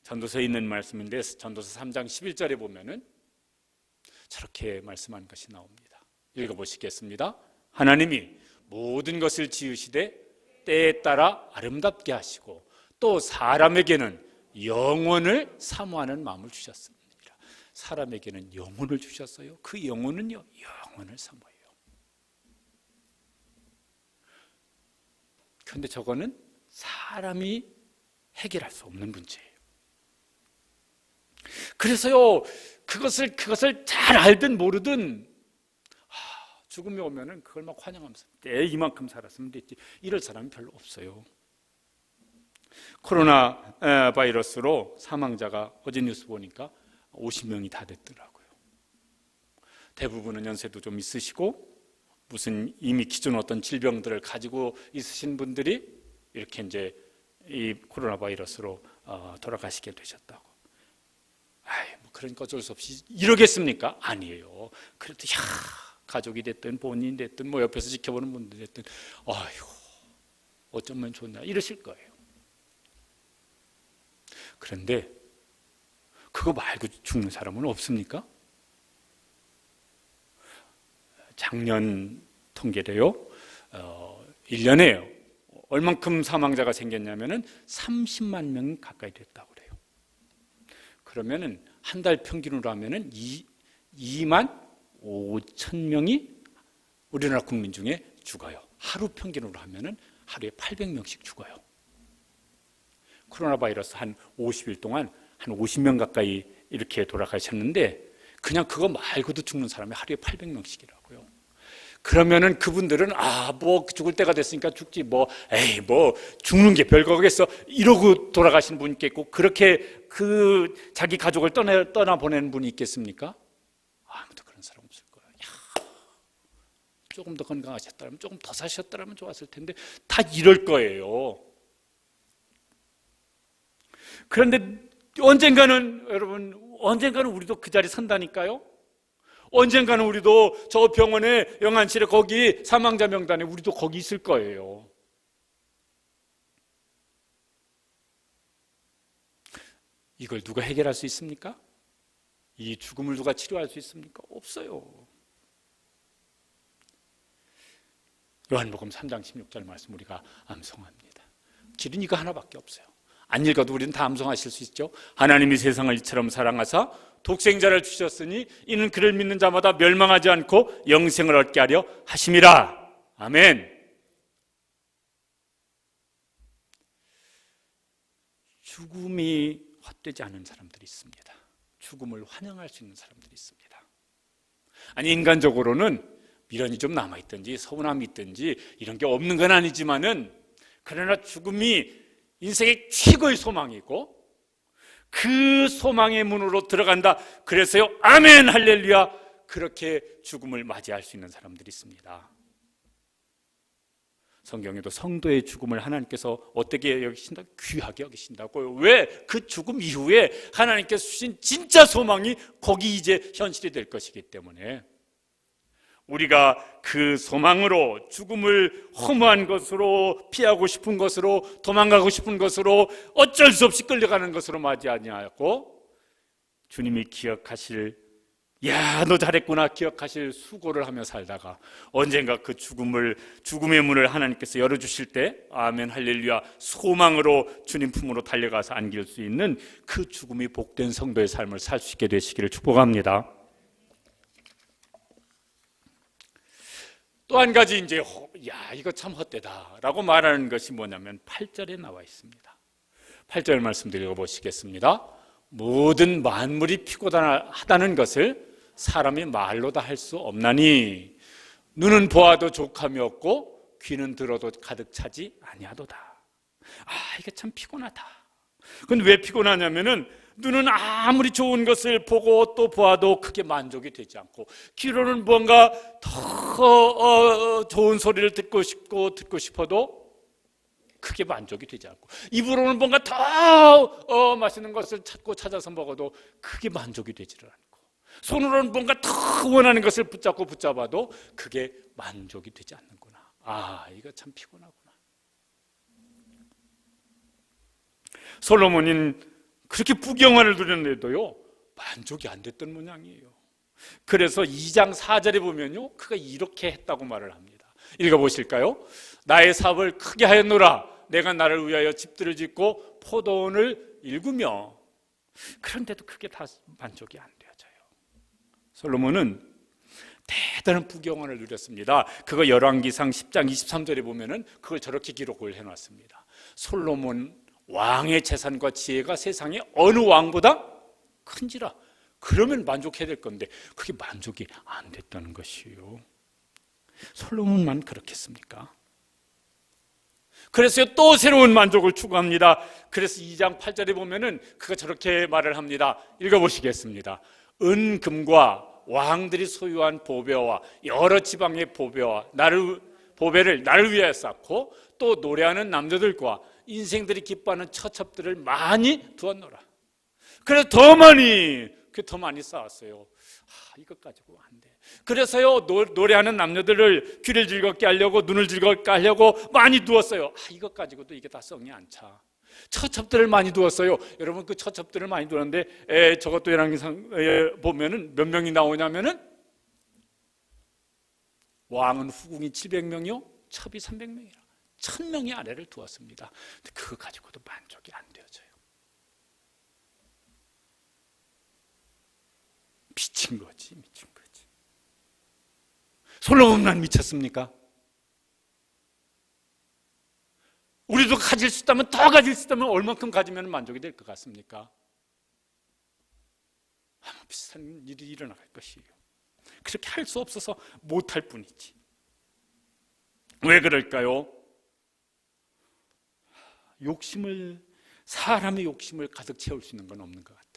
전도서에 있는 말씀인데 전도서 3장 11절에 보면은 저렇게 말씀한 것이 나옵니다. 읽어보시겠습니다. 하나님이 모든 것을 지으시되 때에 따라 아름답게 하시고 또 사람에게는 영혼을 사모하는 마음을 주셨습니다. 사람에게는 영혼을 주셨어요. 그 영혼은요, 영혼을 사모해요. 그런데 저거는 사람이 해결할 수 없는 문제예요. 그래서요, 그것을 잘 알든 모르든 죽음이 오면은 그걸 막 환영하면서 내 이만큼 살았으면 됐지, 이럴 사람이 별로 없어요. 코로나 바이러스로 사망자가 어제 뉴스 보니까 50명이 다 됐더라고요. 대부분은 연세도 좀 있으시고 무슨 이미 기존 어떤 질병들을 가지고 있으신 분들이 이렇게 이제 이 코로나 바이러스로 돌아가시게 되셨다고. 뭐 그러니까 어쩔 수 없이 이러겠습니까? 아니에요. 그래도 가족이 됐든 본인이 됐든 뭐 옆에서 지켜보는 분들 됐든 아유 어쩌면 좋나 이러실 거예요. 그런데 그거 말고 죽는 사람은 없습니까? 작년 통계로요, 1년에 얼만큼 사망자가 생겼냐면은 30만 명 가까이 됐다고 그래요. 그러면은 한 달 평균으로 하면은 2만 5천 명이 우리나라 국민 중에 죽어요. 하루 평균으로 하면은 하루에 800명씩 죽어요. 코로나 바이러스 한 50일 동안 한 50명 가까이 이렇게 돌아가셨는데 그냥 그거 말고도 죽는 사람이 하루에 800명씩이라고요. 그러면은 그분들은 뭐 죽을 때가 됐으니까 죽지 뭐 죽는 게 별거겠어 이러고 돌아가신 분이 있겠고 그렇게 자기 가족을 떠나 보내는 분이 있겠습니까? 아무도 그런 사람 없을 거예요. 조금 더 건강하셨다면 조금 더 사셨다면 좋았을 텐데 다 이럴 거예요. 그런데 여러분 언젠가는 우리도 그 자리에 선다니까요. 언젠가는 우리도 저 병원에 영안실에 거기 사망자 명단에 우리도 거기 있을 거예요. 이걸 누가 해결할 수 있습니까? 이 죽음을 누가 치료할 수 있습니까? 없어요. 요한복음 3장 16절 말씀 우리가 암송합니다. 길은 이거 하나밖에 없어요. 안 읽어도 우리는 다 암송하실 수 있죠. 하나님이 세상을 이처럼 사랑하사 독생자를 주셨으니 이는 그를 믿는 자마다 멸망하지 않고 영생을 얻게 하려 하심이라. 아멘. 죽음이 헛되지 않은 사람들이 있습니다. 죽음을 환영할 수 있는 사람들이 있습니다. 아니 인간적으로는 미련이 좀 남아있든지 서운함이 있든지 이런 게 없는 건 아니지만은 그러나 죽음이 인생의 최고의 소망이고 그 소망의 문으로 들어간다. 그래서요 아멘 할렐루야 그렇게 죽음을 맞이할 수 있는 사람들이 있습니다. 성경에도 성도의 죽음을 하나님께서 어떻게 여기신다? 귀하게 여기신다고요. 왜? 그 죽음 이후에 하나님께서 주신 진짜 소망이 거기 이제 현실이 될 것이기 때문에 우리가 그 소망으로 죽음을 허무한 것으로 피하고 싶은 것으로 도망가고 싶은 것으로 어쩔 수 없이 끌려가는 것으로 맞이하지 않고 주님이 기억하실 야, 너 잘했구나 기억하실 수고를 하며 살다가 언젠가 그 죽음의 문을 하나님께서 열어주실 때 아멘 할렐루야 소망으로 주님 품으로 달려가서 안길 수 있는 그 죽음이 복된 성도의 삶을 살 수 있게 되시기를 축복합니다. 또 한 가지 이제 이거 참 헛되다라고 말하는 것이 뭐냐면 8절에 나와 있습니다. 8절 말씀 드려보시겠습니다. 모든 만물이 피곤하다는 것을 사람이 말로 다 할 수 없나니 눈은 보아도 족함이 없고 귀는 들어도 가득 차지 아니하도다. 이게 참 피곤하다. 근데 왜 피곤하냐면은 눈은 아무리 좋은 것을 보고 또 보아도 크게 만족이 되지 않고 귀로는 뭔가 더 좋은 소리를 듣고 싶어도 크게 만족이 되지 않고 입으로는 뭔가 더 맛있는 것을 찾아서 먹어도 크게 만족이 되지를 않고 손으로는 뭔가 더 원하는 것을 붙잡아도 그게 만족이 되지 않는구나. 아, 이거 참 피곤하구나. 솔로몬은 그렇게 부경화를 누렸는데도요, 만족이 안 됐던 모양이에요. 그래서 2장 4절에 보면요, 그가 이렇게 했다고 말을 합니다. 읽어보실까요? 나의 사업을 크게 하였노라. 내가 나를 위하여 집들을 짓고 포도원을 일구며. 그런데도 그게 다 만족이 안 되어져요. 솔로몬은 대단한 부경화를 누렸습니다. 그거 열왕기상 10장 23절에 보면은 그걸 저렇게 기록을 해놨습니다. 솔로몬 왕의 재산과 지혜가 세상에 어느 왕보다 큰지라. 그러면 만족해야 될 건데 그게 만족이 안 됐다는 것이에요. 솔로몬만 그렇겠습니까? 그래서 또 새로운 만족을 추구합니다. 그래서 2장 8절에 보면은 그가 저렇게 말을 합니다. 읽어보시겠습니다. 은금과 왕들이 소유한 보배와 여러 지방의 보배를 나를 위하여 쌓고 또 노래하는 남자들과 인생들이 기뻐하는 처첩들을 많이 두었노라. 그래서 더 많이 쌓았어요. 이것 가지고 안 돼. 그래서요, 노래하는 남녀들을 귀를 즐겁게 하려고, 눈을 즐겁게 하려고 많이 두었어요. 이것 가지고도 이게 다 성이 안 차. 처첩들을 많이 두었어요. 여러분, 그 처첩들을 많이 두었는데 저것도 열왕기상 보면은 몇 명이 나오냐면은 왕은 후궁이 700명이요 첩이 300명이라 1000명의 아래를 두었습니다. 근데 그거 가지고도 만족이 안 되어져요. 미친 거지. 솔로몬만 미쳤습니까? 우리도 가질 수 있다면, 더 가질 수 있다면 얼만큼 가지면 만족이 될 것 같습니까? 아마 비슷한 일이 일어날 것이에요. 그렇게 할 수 없어서 못할 뿐이지. 왜 그럴까요? 사람의 욕심을 가득 채울 수 있는 건 없는 것 같아요.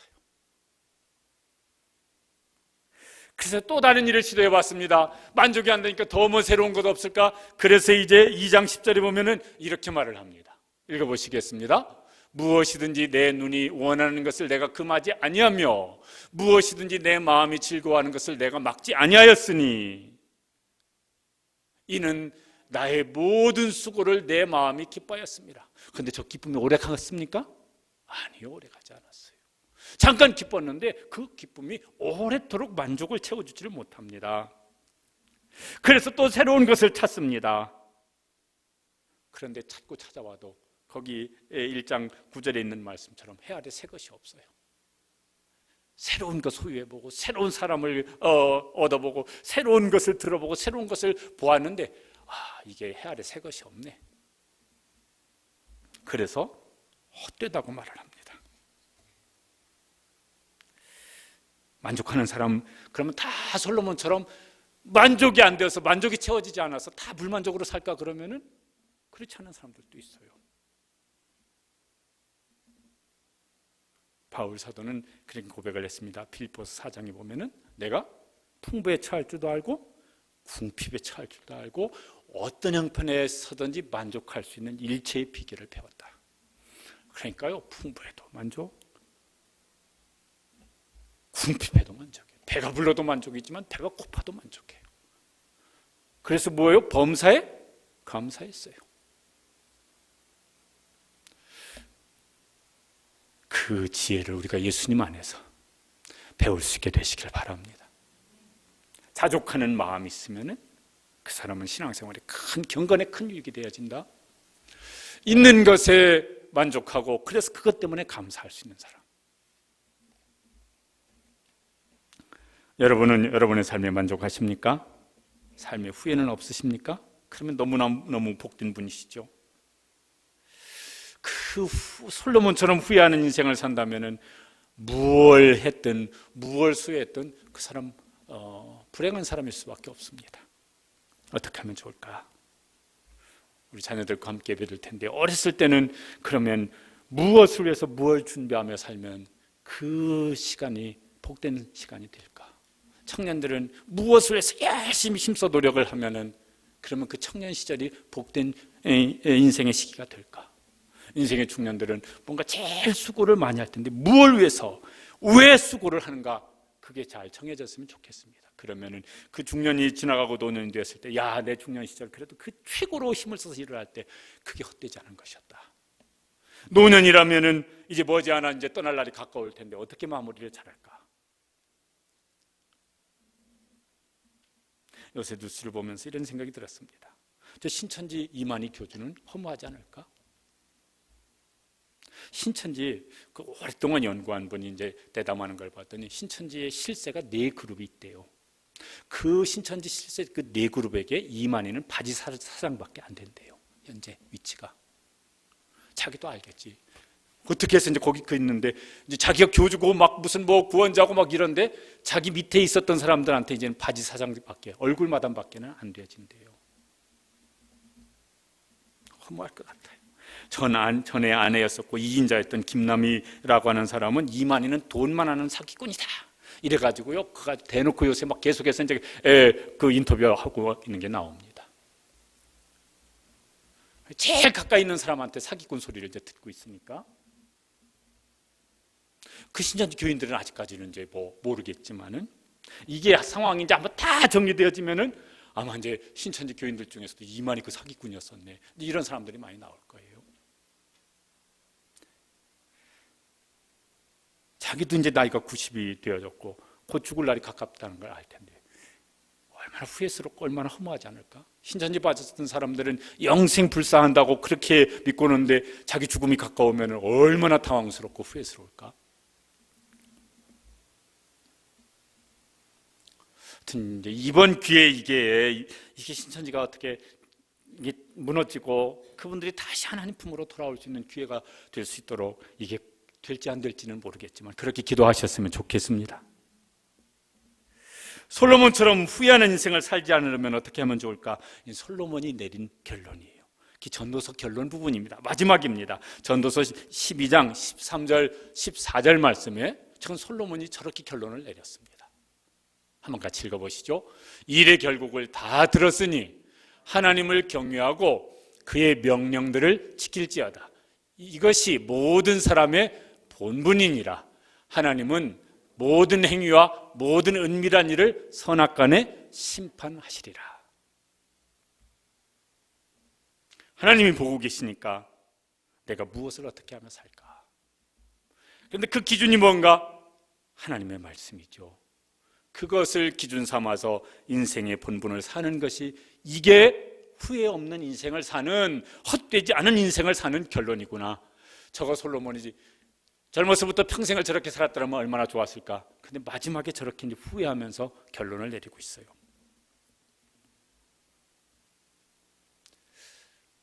그래서 또 다른 일을 시도해 봤습니다. 만족이 안 되니까 더 뭐 새로운 것 없을까? 그래서 이제 2장 10절에 보면은 이렇게 말을 합니다. 읽어보시겠습니다. 무엇이든지 내 눈이 원하는 것을 내가 금하지 아니하며 무엇이든지 내 마음이 즐거워하는 것을 내가 막지 아니하였으니 이는 나의 모든 수고를 내 마음이 기뻐하였습니다. 그런데 저 기쁨이 오래 갔습니까? 아니요, 오래 가지 않았어요. 잠깐 기뻤는데 그 기쁨이 오래도록 만족을 채워주지를 못합니다. 그래서 또 새로운 것을 찾습니다. 그런데 찾고 찾아와도 거기 1장 9절에 있는 말씀처럼 해 아래 새 것이 없어요. 새로운 것 소유해보고 새로운 사람을 얻어보고 새로운 것을 들어보고 새로운 것을 보았는데 이게 해 아래 새 것이 없네. 그래서 헛되다고 말을 합니다. 만족하는 사람, 그러면 다 솔로몬처럼 만족이 안 되어서 만족이 채워지지 않아서 다 불만족으로 살까? 그러면은 그렇지 않은 사람들도 있어요. 바울 사도는 그런 고백을 했습니다. 빌립보서 4장에 보면은 내가 풍부에 처할 줄도 알고 궁핍에 처할 줄도 알고 어떤 형편에 서든지 만족할 수 있는 일체의 비결을 배웠다. 그러니까요, 풍부해도 만족, 궁핍해도 만족해요. 배가 불러도 만족이지만 배가 고파도 만족해요. 그래서 뭐예요? 범사에 감사했어요. 그 지혜를 우리가 예수님 안에서 배울 수 있게 되시길 바랍니다. 자족하는 마음이 있으면 그 사람은 신앙생활에 큰 경건에 큰 유익이 되어진다. 있는 것에 만족하고 그래서 그것 때문에 감사할 수 있는 사람. 여러분은 여러분의 삶에 만족하십니까? 삶의 후회는 없으십니까? 그러면 너무 복된 분이시죠. 솔로몬처럼 후회하는 인생을 산다면은 무엇을 했든 무엇을 수혜했든 그 사람 불행한 사람일 수밖에 없습니다. 어떻게 하면 좋을까? 우리 자녀들과 함께 배울 텐데 어렸을 때는 그러면 무엇을 위해서 무엇을 준비하며 살면 그 시간이 복된 시간이 될까? 청년들은 무엇을 위해서 열심히 힘써 노력을 하면은 그러면 그 청년 시절이 복된 인생의 시기가 될까? 인생의 중년들은 뭔가 제일 수고를 많이 할 텐데 무엇을 위해서 왜 수고를 하는가? 그게 잘 정해졌으면 좋겠습니다. 그러면은 그 중년이 지나가고 노년이 되었을 때, 야, 내 중년 시절 그래도 그 최고로 힘을 써서 일을 할 때 그게 헛되지 않은 것이었다. 노년이라면은 이제 머지않아 이제 떠날 날이 가까울 텐데 어떻게 마무리를 잘할까? 요새 뉴스를 보면서 이런 생각이 들었습니다. 저 신천지 이만희 교주는 허무하지 않을까? 신천지 그 오랫동안 연구한 분이 이제 대담하는 걸 봤더니 신천지의 실세가 4그룹이 있대요. 그 신천지 실세 그 4그룹에게 이만희는 바지 사장밖에 안 된대요. 현재 위치가. 자기도 알겠지. 어떻게 해서 이제 거기 그 있는데 이제 자기가 교주고 막 무슨 뭐 구원자고 막 이런데 자기 밑에 있었던 사람들한테 이제는 바지 사장밖에 얼굴 마담밖에는 안 되어진대요. 허무할 것 같아요. 전에 아내였었고 이인자였던 김남희라고 하는 사람은 이만희는 돈만 하는 사기꾼이다. 이래가지고요, 그가 대놓고 요새 막 계속해서 이제 그 인터뷰하고 있는 게 나옵니다. 제일 가까이 있는 사람한테 사기꾼 소리를 이제 듣고 있으니까 그 신천지 교인들은 아직까지는 이제 뭐 모르겠지만은 이게 상황이 이제 한번 다 정리되어지면은 아마 이제 신천지 교인들 중에서도 이만희 그 사기꾼이었었네. 이런 사람들이 많이 나올 거예요. 자기도 이제 나이가 90이 되어졌고 곧 죽을 날이 가깝다는 걸 알 텐데 얼마나 후회스럽고 얼마나 허무하지 않을까? 신천지 빠졌던 사람들은 영생 불사한다고 그렇게 믿고 오는데 자기 죽음이 가까우면 얼마나 당황스럽고 후회스러울까? 하여튼 이제 이번 기회에 이게 신천지가 어떻게 이게 무너지고 그분들이 다시 하나님 품으로 돌아올 수 있는 기회가 될 수 있도록 이게 될지 안 될지는 모르겠지만 그렇게 기도하셨으면 좋겠습니다. 솔로몬처럼 후회하는 인생을 살지 않으려면 어떻게 하면 좋을까? 솔로몬이 내린 결론이에요. 전도서 결론 부분입니다. 마지막입니다. 전도서 12장 13절 14절 말씀에 지금 솔로몬이 저렇게 결론을 내렸습니다. 한번 같이 읽어보시죠. 일의 결국을 다 들었으니 하나님을 경외하고 그의 명령들을 지킬지어다. 이것이 모든 사람의 본분이니라. 하나님은 모든 행위와 모든 은밀한 일을 선악간에 심판하시리라. 하나님이 보고 계시니까 내가 무엇을 어떻게 하며 살까? 그런데 그 기준이 뭔가? 하나님의 말씀이죠. 그것을 기준 삼아서 인생의 본분을 사는 것이 이게 후회 없는 인생을 사는 헛되지 않은 인생을 사는 결론이구나. 저거 솔로몬이지 젊어서부터 평생을 저렇게 살았더라면 얼마나 좋았을까. 근데 마지막에 저렇게 이제 후회하면서 결론을 내리고 있어요.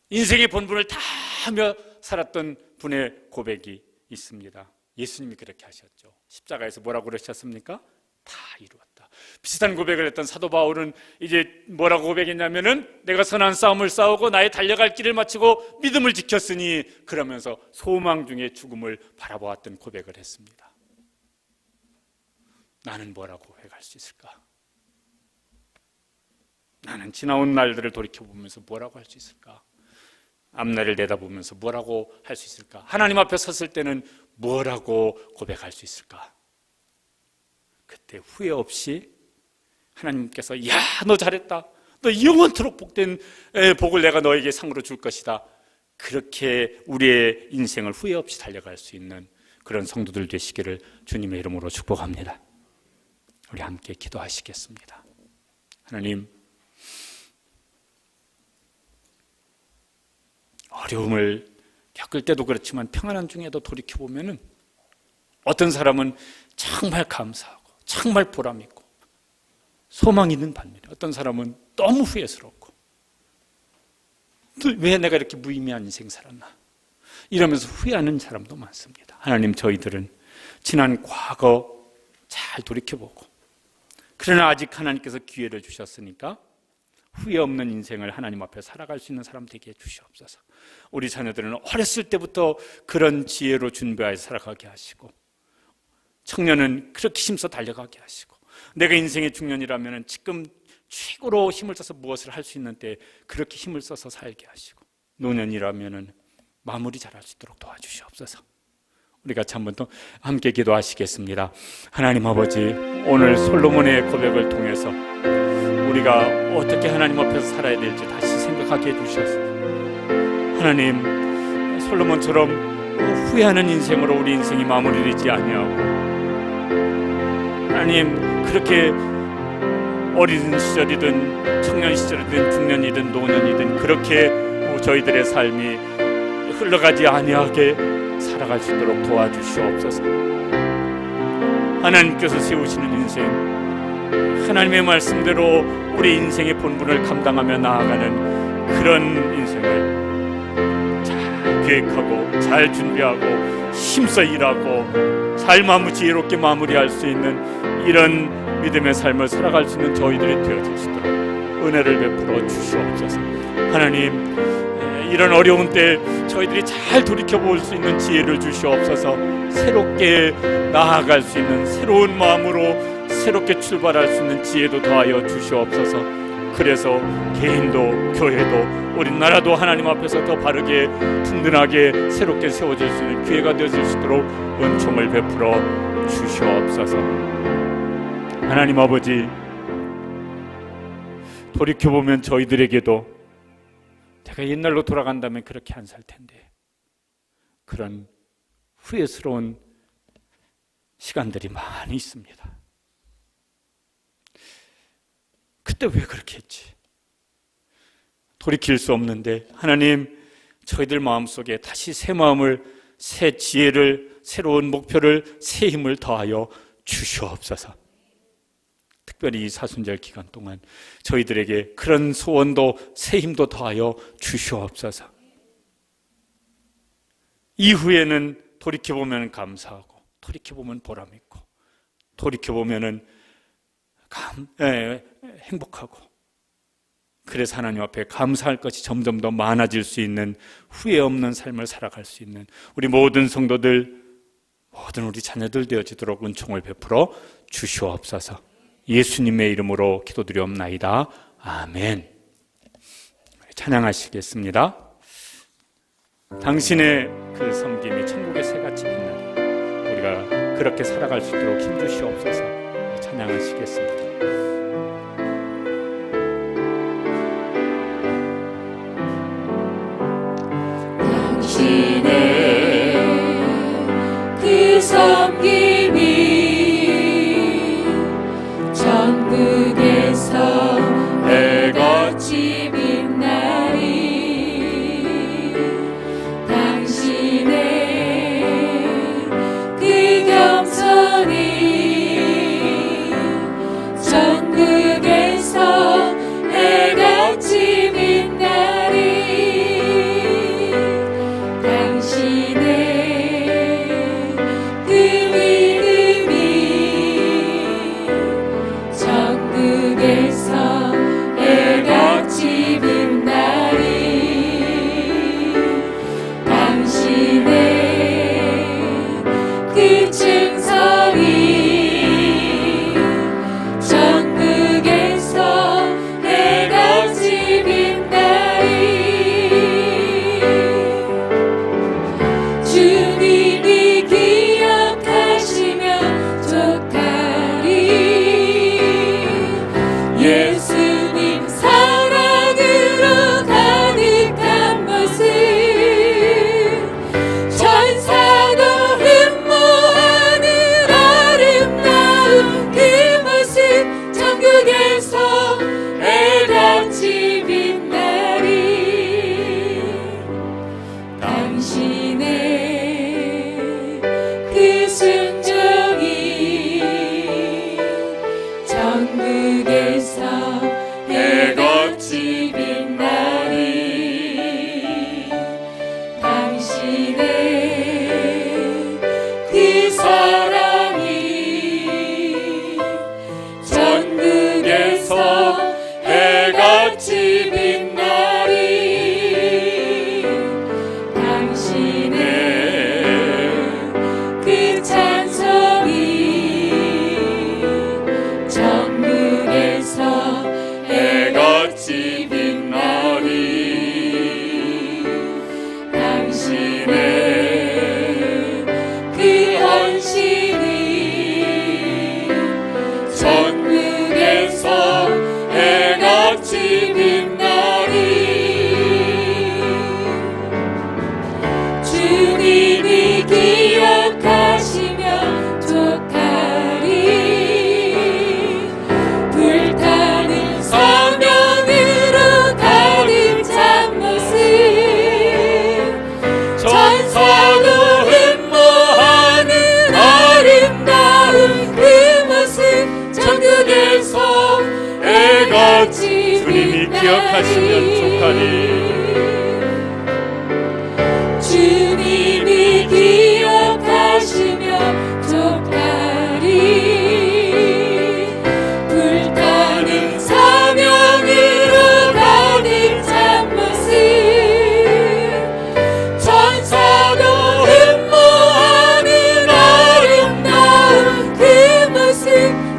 인생의 본분을 다 하며 살았던 분의 고백이 있습니다. 예수님이 그렇게 하셨죠. 십자가에서 뭐라고 그러셨습니까? 다 이루었다. 비슷한 고백을 했던 사도 바울은 이제 뭐라고 고백했냐면은 내가 선한 싸움을 싸우고 나의 달려갈 길을 마치고 믿음을 지켰으니 그러면서 소망 중에 죽음을 바라보았던 고백을 했습니다. 나는 뭐라고 고백할 수 있을까? 나는 지나온 날들을 돌이켜보면서 뭐라고 할 수 있을까? 앞날을 내다보면서 뭐라고 할 수 있을까? 하나님 앞에 섰을 때는 뭐라고 고백할 수 있을까? 그때 후회 없이 하나님께서 야, 너 잘했다. 너 영원토록 복된 복을 내가 너에게 상으로 줄 것이다. 그렇게 우리의 인생을 후회 없이 달려갈 수 있는 그런 성도들 되시기를 주님의 이름으로 축복합니다. 우리 함께 기도하시겠습니다. 하나님, 어려움을 겪을 때도 그렇지만 평안한 중에도 돌이켜보면 어떤 사람은 정말 감사하고 정말 보람 있고 소망 있는 반면에 어떤 사람은 너무 후회스럽고 왜 내가 이렇게 무의미한 인생 살았나 이러면서 후회하는 사람도 많습니다. 하나님, 저희들은 지난 과거 잘 돌이켜보고 그러나 아직 하나님께서 기회를 주셨으니까 후회 없는 인생을 하나님 앞에 살아갈 수 있는 사람 되게 해주시옵소서. 우리 자녀들은 어렸을 때부터 그런 지혜로 준비하여 살아가게 하시고 청년은 그렇게 힘써 달려가게 하시고 내가 인생의 중년이라면 지금 최고로 힘을 써서 무엇을 할 수 있는 때 그렇게 힘을 써서 살게 하시고 노년이라면 마무리 잘할 수 있도록 도와주시옵소서. 우리 같이 한번 또 함께 기도하시겠습니다. 하나님 아버지, 오늘 솔로몬의 고백을 통해서 우리가 어떻게 하나님 앞에서 살아야 될지 다시 생각하게 해주셔서 하나님, 솔로몬처럼 후회하는 인생으로 우리 인생이 마무리되지 아니하고 하나님, 그렇게 어린 시절이든 청년 시절이든 중년이든 노년이든 그렇게 저희들의 삶이 흘러가지 아니하게 살아갈 수 있도록 도와주시옵소서. 하나님께서 세우시는 인생, 하나님의 말씀대로 우리 인생의 본분을 감당하며 나아가는 그런 인생을 잘 계획하고 잘 준비하고 힘써 일하고 잘 지혜롭게 마무리할 수 있는 이런 믿음의 삶을 살아갈 수 있는 저희들이 되어질 수 있도록 은혜를 베풀어 주시옵소서. 하나님, 이런 어려운 때 저희들이 잘 돌이켜볼 수 있는 지혜를 주시옵소서. 새롭게 나아갈 수 있는 새로운 마음으로 새롭게 출발할 수 있는 지혜도 더하여 주시옵소서. 그래서 개인도 교회도 우리나라도 하나님 앞에서 더 바르게 든든하게 새롭게 세워질 수 있는 기회가 되어질 수 있도록 은총을 베풀어 주시옵소서. 하나님 아버지, 돌이켜보면 저희들에게도 내가 옛날로 돌아간다면 그렇게 안 살 텐데 그런 후회스러운 시간들이 많이 있습니다. 그때 왜 그렇게 했지? 돌이킬 수 없는데 하나님, 저희들 마음속에 다시 새 마음을, 새 지혜를, 새로운 목표를, 새 힘을 더하여 주시옵소서. 특별히 이 사순절 기간 동안 저희들에게 그런 소원도 새 힘도 더하여 주시옵소서. 이후에는 돌이켜보면 감사하고 돌이켜보면 보람있고 돌이켜보면 행복하고, 그래서 하나님 앞에 감사할 것이 점점 더 많아질 수 있는 후회 없는 삶을 살아갈 수 있는 우리 모든 성도들, 모든 우리 자녀들 되어지도록 은총을 베풀어 주시옵소서. 예수님의 이름으로 기도드리옵나이다. 아멘. 찬양하시겠습니다. 당신의 그 섬김이 천국의 새같이 빛나리. 우리가 그렇게 살아갈 수 있도록 힘주시옵소서. 찬양하시겠습니다. 당신의 그 섬김이 천국에서 해같이 빛나리. 당신의 그 겸손이 천국에서 해같이 빛나리. 당신의 그 믿음이 천국에서 해같이 빛나리. 당신의 그 충성이 천국에서 해같이 빛나리. 주님이 기억하시면 좋다리. 예수님 사랑으로 가득한 모습, 천사도 흠모하는 아름다운 그 모습, 천국에서 해같이 빛나리. 당신의 그 순종이 천국에서 해같이 빛나리. 당신의 그 사랑이 천국에서 해같이 빛나리. 당신의 그 찬송이 천국에서 해같이 빛나리. 기억하시면 족하리. 주님이 기억하시며 족하리. 불타는 사명으로 가득 찬 모습, 천사도 흠모하는 아름다운 그 모습,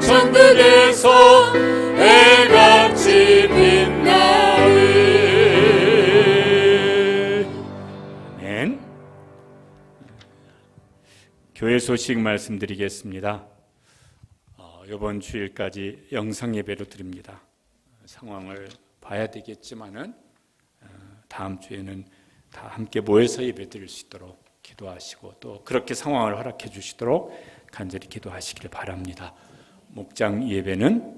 천국에서 해같이 빛나리. 아멘. 교회 소식 말씀드리겠습니다. 이번 주일까지 영상 예배로 드립니다. 상황을 봐야 되겠지만은 다음 주에는 다 함께 모여서 예배 드릴 수 있도록 기도하시고 또 그렇게 상황을 허락해 주시도록 간절히 기도하시길 바랍니다. 목장 예배는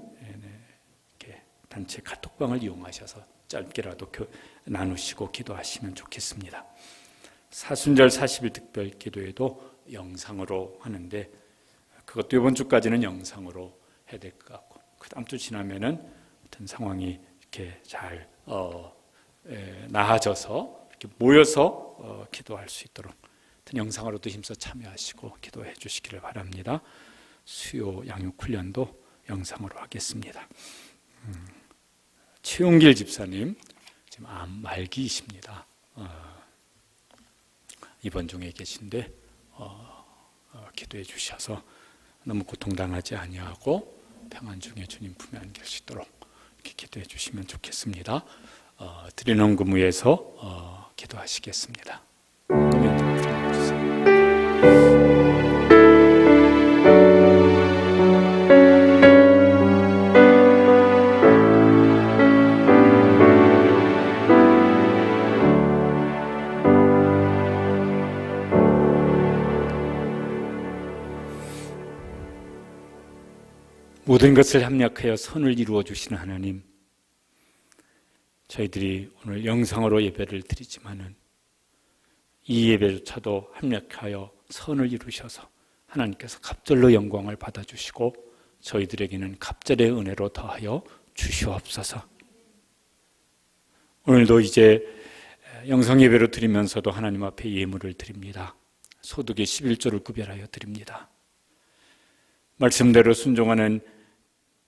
이렇게 단체 카톡방을 이용하셔서 짧게라도 나누시고 기도하시면 좋겠습니다. 사순절 40일 특별 기도회도 영상으로 하는데 그것도 이번 주까지는 영상으로 해야 될 것 같고 그 다음 주 지나면은 어떤 상황이 이렇게 잘 나아져서 이렇게 모여서 기도할 수 있도록 어떤 영상으로도 힘써 참여하시고 기도해 주시기를 바랍니다. 수요 양육 훈련도 영상으로 하겠습니다. 최용길 집사님 지금 암 말기이십니다. 입원 중에 계신데 기도해 주셔서 너무 고통당하지 아니하고 평안 중에 주님 품에 안길 수 있도록 이렇게 기도해 주시면 좋겠습니다. 드리는 근무에서 기도하시겠습니다. 모든 것을 합력하여 선을 이루어 주시는 하나님, 저희들이 오늘 영상으로 예배를 드리지만은 이 예배조차도 합력하여 선을 이루셔서 하나님께서 갑절로 영광을 받아주시고 저희들에게는 갑절의 은혜로 더하여 주시옵소서. 오늘도 이제 영상 예배로 드리면서도 하나님 앞에 예물을 드립니다. 소득의 11조를 구별하여 드립니다. 말씀대로 순종하는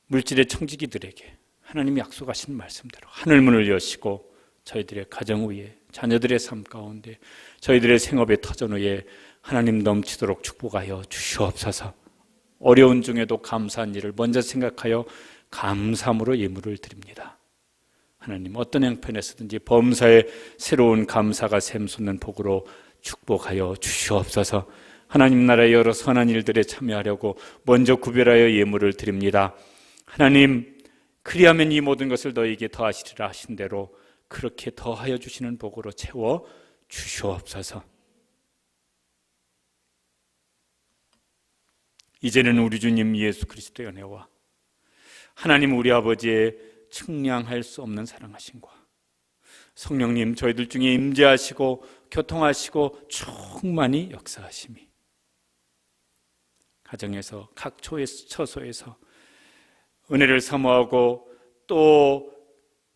물질의 청지기들에게 하나님이 약속하신 말씀대로 하늘문을 여시고 저희들의 가정 위에 자녀들의 삶 가운데 저희들의 생업의 터전 위에 하나님 넘치도록 축복하여 주시옵소서. 어려운 중에도 감사한 일을 먼저 생각하여 감사함으로 예물을 드립니다. 하나님 어떤 형편에서든지 범사에 새로운 감사가 샘솟는 복으로 축복하여 주시옵소서. 하나님 나라의 여러 선한 일들에 참여하려고 먼저 구별하여 예물을 드립니다. 하나님 그리하면 이 모든 것을 너희에게 더하시리라 하신 대로 그렇게 더하여 주시는 복으로 채워 주시옵소서. 이제는 우리 주님 예수 그리스도의 은혜와 하나님 우리 아버지의 측량할 수 없는 사랑하심과 성령님 저희들 중에 임재하시고 교통하시고 충만히 역사하심이 가정에서 각 처소에서 은혜를 사모하고 또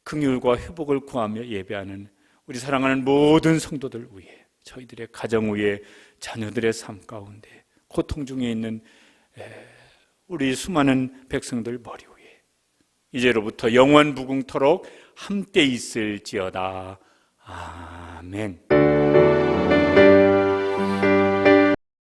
긍휼과 회복을 구하며 예배하는 우리 사랑하는 모든 성도들 위해 저희들의 가정 위에 자녀들의 삶 가운데 고통 중에 있는 우리 수많은 백성들 머리 위에 이제로부터 영원 무궁토록 함께 있을지어다. 아멘.